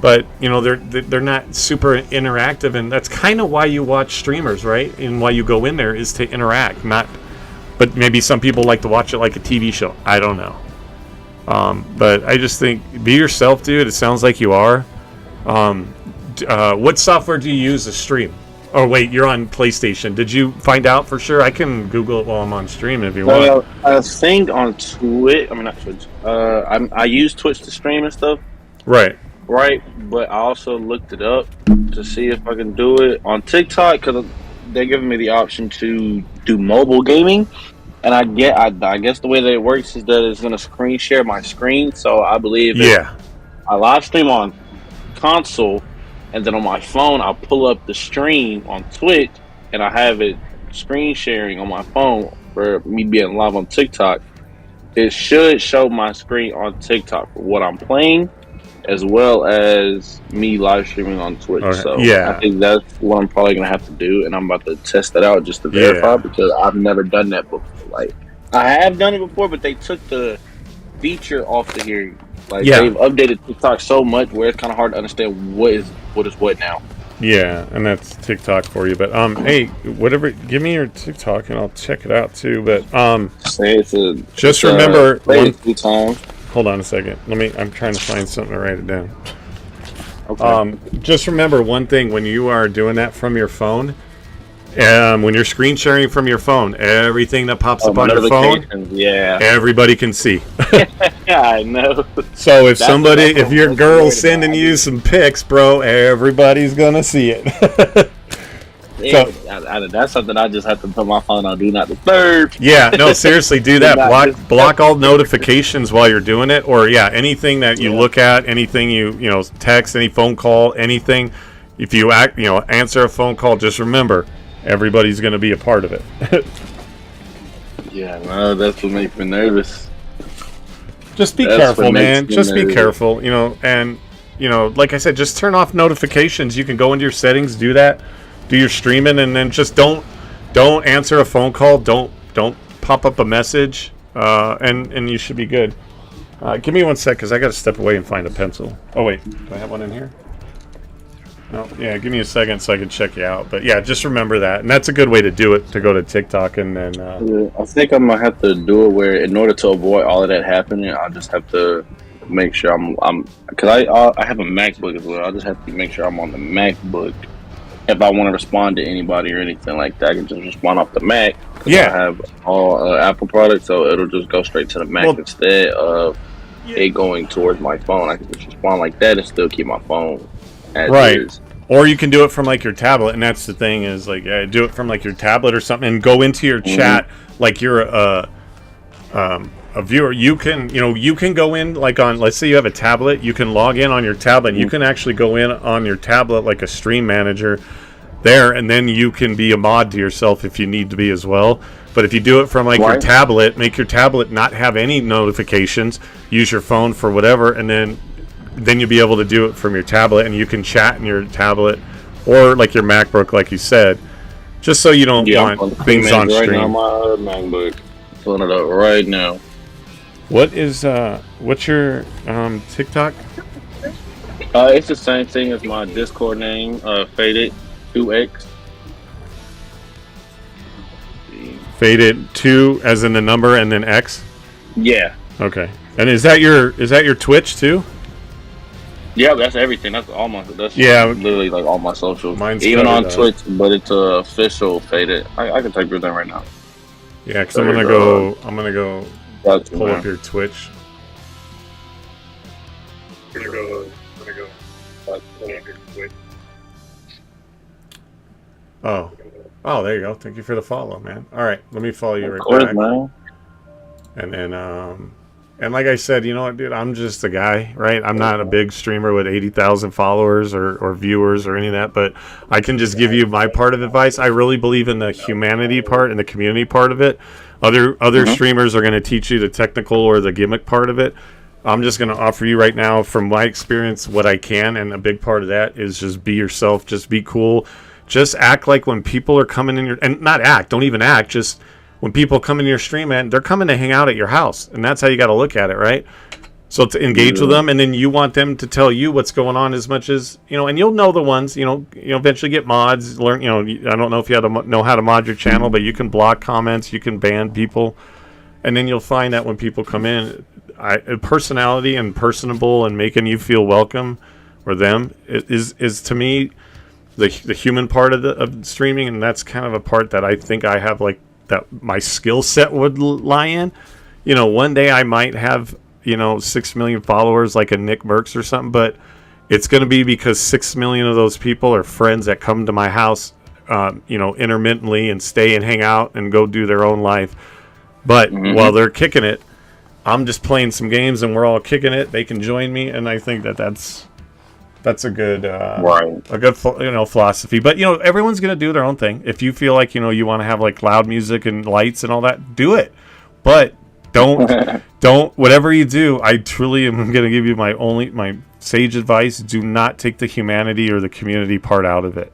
but they're not super interactive, and that's kind of why you watch streamers, right? And why you go in there is to interact, but maybe some people like to watch it like a TV show. I don't know. But I just think, be yourself, dude. It sounds like you are. What software do you use to stream? Oh, wait, you're on PlayStation. Did you find out for sure? I can Google it while I'm on stream if you want. I think on Twitch. I mean, not Twitch. I use Twitch to stream and stuff. Right. But I also looked it up to see if I can do it on TikTok because they're giving me the option to do mobile gaming. And I guess the way that it works is that it's going to screen share my screen. So I believe I live stream on console, and then on my phone I'll pull up the stream on Twitch, and I have it screen sharing on my phone for me being live on TikTok. It should show my screen on TikTok for what I'm playing, as well as me live streaming on Twitch. Okay. So I think that's what I'm probably going to have to do, and I'm about to test that out just to verify because I've never done that before. Like, I have done it before, but they took the feature off the hearing. Like, they've updated TikTok so much where it's kind of hard to understand what is what now. Yeah, and that's TikTok for you. But hey, whatever, give me your TikTok and I'll check it out too. But just remember hold on a second. I'm trying to find something to write it down. Okay. Just remember one thing when you are doing that from your phone. When you're screen sharing from your phone, everything that pops up on your phone, everybody can see. Yeah, I know. So if your girl's sending you some pics, bro, everybody's gonna see it. That's something I just have to put my phone on do not disturb. Yeah, no, seriously, do that. Block all notifications while you're doing it, or anything that you look at, anything you text, any phone call, anything. If you answer a phone call, just remember everybody's going to be a part of it. Yeah, no, that's what makes me nervous. Just be careful, man. Just be careful, and like I said, just turn off notifications. You can go into your settings, do that, do your streaming, and then just don't answer a phone call. Don't pop up a message, and you should be good. Give me 1 sec, because I got to step away and find a pencil. Oh wait, do I have one in here? No, yeah, give me a second so I can check you out. But yeah, just remember that, and that's a good way to do it. To go to TikTok and then. I think I'm gonna have to do it where, in order to avoid all of that happening, I'll just have to make sure I'm because I have a MacBook as well. I just have to make sure I'm on the MacBook. If I want to respond to anybody or anything like that, I can just respond off the Mac. Yeah, I have all Apple products, so it'll just go straight to the Mac instead of it going towards my phone. I can just respond like that and still keep my phone. Right. Or you can do it from like your tablet, and that's the thing is like do it from like your tablet or something, and go into your chat like you're a viewer. You can go in like on, let's say you have a tablet, you can log in on your tablet, and you can actually go in on your tablet like a stream manager there, and then you can be a mod to yourself if you need to be as well. But if you do it from like your tablet, make your tablet not have any notifications, use your phone for whatever, and then you'll be able to do it from your tablet, and you can chat in your tablet or like your MacBook, like you said, just so you don't want things on stream. Right now, my MacBook, pulling it up right now. What's your TikTok? It's the same thing as my Discord name, Faded2X. Faded2 as in the number and then X. Yeah. Okay. And is that your Twitch too? Yeah, that's everything. That's literally like all my socials. Mine's even on Twitch, but it's official Faded. I can type your name right now. Yeah, because I'm gonna go pull up your Twitch. I'm gonna go pull up your Twitch. Oh, there you go. Thank you for the follow, man. All right, let me follow you right back. Man. And then and like I said, you know what, dude? I'm just a guy, right? I'm not a big streamer with 80,000 followers or viewers or any of that, but I can just give you my part of advice. I really believe in the humanity part and the community part of it. Other streamers are going to teach you the technical or the gimmick part of it. I'm just going to offer you right now, from my experience, what I can, and a big part of that is just be yourself, just be cool. Just act like when people are coming in don't even act, just when people come in your stream, man, they're coming to hang out at your house, and that's how you got to look at it, right? So to engage with them, and then you want them to tell you what's going on as much as and you'll know the ones, eventually get mods. Learn, I don't know if you know how to mod your channel, but you can block comments, you can ban people, and then you'll find that when people come in, personality and personable and making you feel welcome, or them is to me the human part of streaming, and that's kind of a part that I think I have like. That my skill set would lie in. One day I might have 6 million followers like a Nick Merckx or something, but it's going to be because 6 million of those people are friends that come to my house intermittently and stay and hang out and go do their own life. But while they're kicking it, I'm just playing some games and we're all kicking it. They can join me, and I think that's a good philosophy. But everyone's gonna do their own thing. If you feel like you want to have like loud music and lights and all that, do it. But don't whatever you do, I truly am gonna give you my sage advice: do not take the humanity or the community part out of it.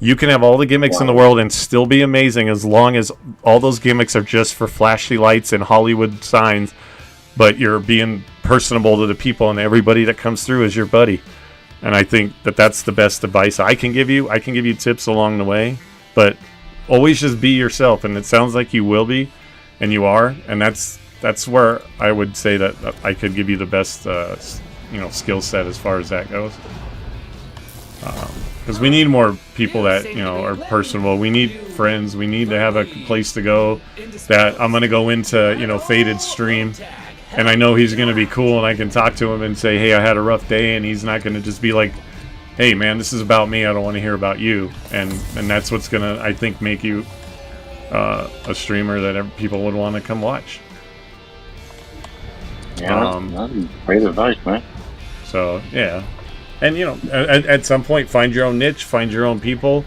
You can have all the gimmicks in the world and still be amazing, as long as all those gimmicks are just for flashy lights and Hollywood signs, but you're being personable to the people, and everybody that comes through is your buddy. And I think that's the best advice I can give you. I can give you tips along the way, but always just be yourself. And it sounds like you will be, and you are. And that's where I would say that I could give you the best, skill set as far as that goes. Because we need more people that are personable. We need friends. We need to have a place to go. That I'm gonna go into Faded stream. And I know he's going to be cool, and I can talk to him and say, hey, I had a rough day, and he's not going to just be like, hey man, this is about me, I don't want to hear about you, and that's what's gonna, I think, make you a streamer that people would want to come watch. Yeah, that's great advice, man. So yeah, and you know, at some point, find your own niche, find your own people,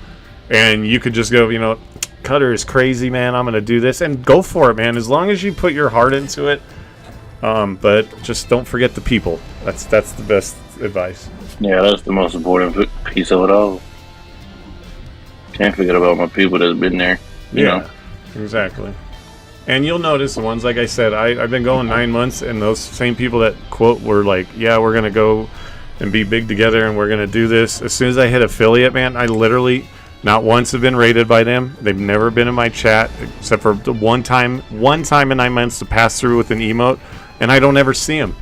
and you could just go, you know, Cutter is crazy, man, I'm gonna do this, and go for it, man, as long as you put your heart into it. But just don't forget the people. That's the best advice. Yeah, that's the most important piece of it all. Can't forget about my people that's been there. You know? Exactly. And you'll notice the ones, like I said, I've been going 9 months, and those same people that quote were like, yeah, we're gonna go and be big together, and we're gonna do this. As soon as I hit affiliate, man, I literally not once have been rated by them. They've never been in my chat except for the one time in 9 months to pass through with an emote, and I don't ever see them.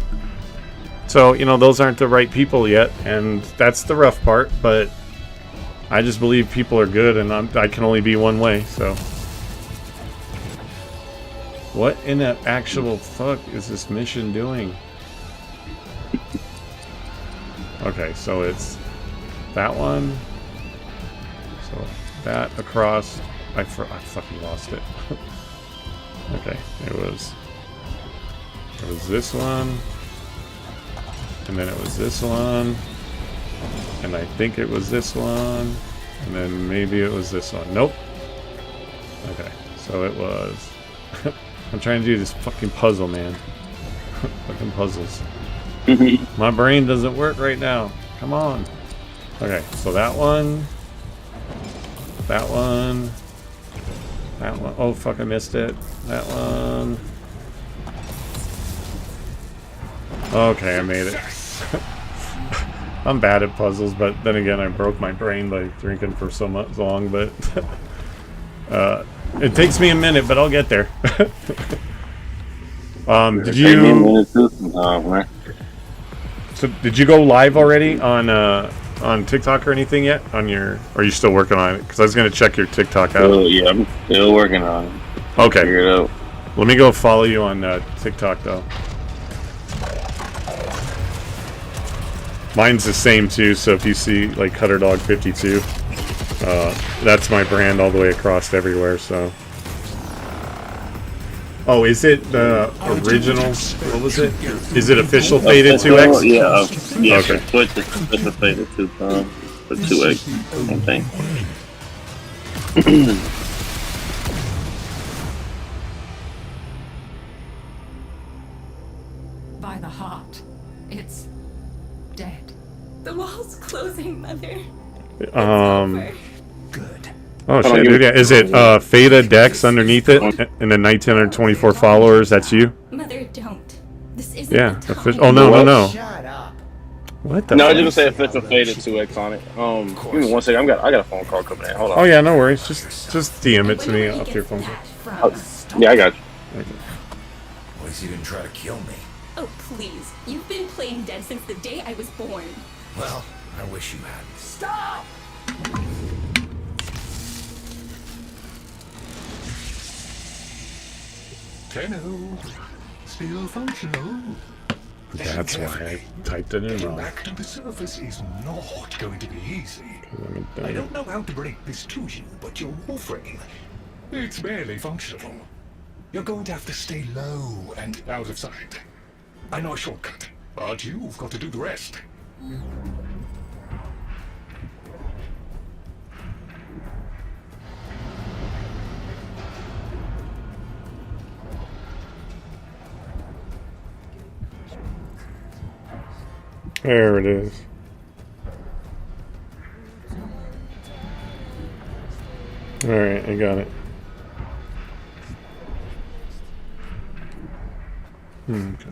So, you know, those aren't the right people yet, and that's the rough part, but I just believe people are good, and I can only be one way, so. What in the actual fuck is this mission doing? Okay, so it's that one. So that across. I fucking lost it. Okay, it was this one. And then it was this one. And I think it was this one. And then maybe it was this one. Nope. Okay, so it was... I'm trying to do this fucking puzzle, man. Fucking puzzles. My brain doesn't work right now. Come on. Okay, so that one. That one. That one. Oh, fuck, I missed it. That one. Okay, I made it. I'm bad at puzzles, but then again, I broke my brain by drinking for so much long, but it takes me a minute, but I'll get there. Did you? So did you go live already on TikTok or anything yet? On your? Or are you still working on it? Because I was gonna check your TikTok out. Yeah, I'm still working on it. Okay. Figure it out. Let me go follow you on TikTok though. Mine's the same too, so if you see like CutterDog52, that's my brand all the way across everywhere, so. Oh, is it the original? What was it? Is it official Faded 2X? Yeah, okay. Twitch is official Faded 2, for 2X, I think. By the heart. It's dead. The wall's closing, Mother. Good. Oh shit, dude, yeah. Is it Fada Dex underneath it? And then 1924 followers, that's you? Mother, don't. This isn't the time. Oh, no. Shut up. What the No, I was gonna say official Faded 2X on it. Give me 1 second, I got a phone call coming in. Hold on. Oh yeah, no worries. Just DM it to me off your phone call. Yeah, I got you. At least you didn't try to kill me. Oh, please. You've been playing dead since the day I was born. Well, I wish you hadn't. Stop! Tenno, still functional. That's why I typed it in Getting wrong. back to the surface is not going to be easy. I don't know how to break this to you, but your warframe, it's barely functional. You're going to have to stay low and out of sight. I know a shortcut, but you've got to do the rest. There it is. Alright, I got it. Okay.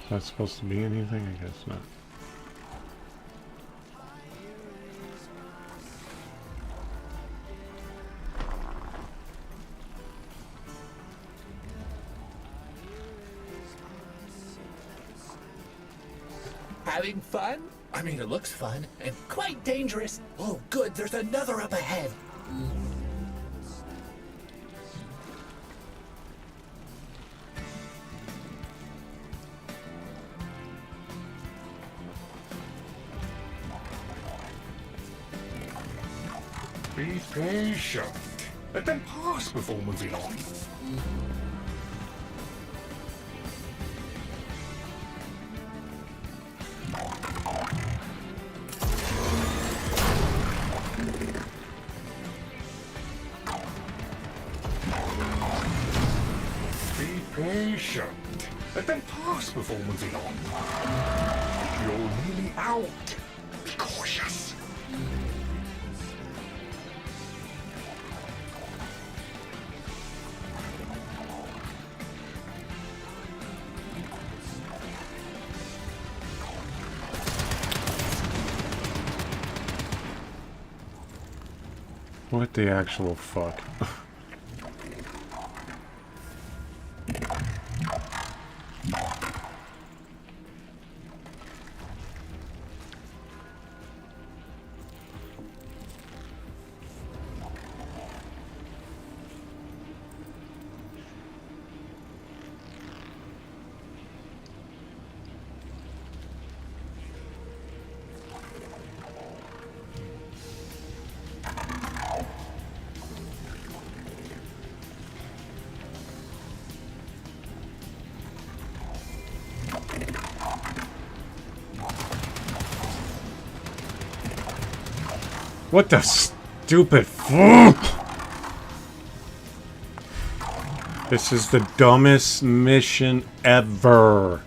That's supposed to be anything? I guess not. Having fun? I mean, it looks fun and quite dangerous. Oh, good, there's another up ahead. Be patient. Let them pass before moving on. Be patient. Let them pass before moving on. You're nearly out. Be cautious. What the actual fuck? What the stupid fuck? This is the dumbest mission ever.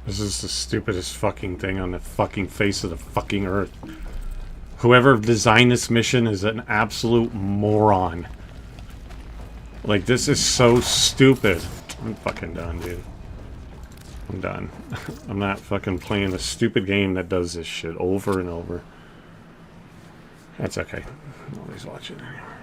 This is the stupidest fucking thing on the fucking face of the fucking earth. Whoever designed this mission is an absolute moron. Like, this is so stupid. I'm fucking done, dude. I'm done. I'm not fucking playing a stupid game that does this shit over and over. That's okay. Nobody's watching anymore.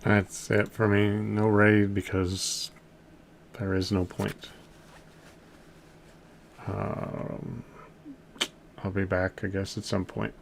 That's it for me. No raid because there is no point. I'll be back, I guess, at some point.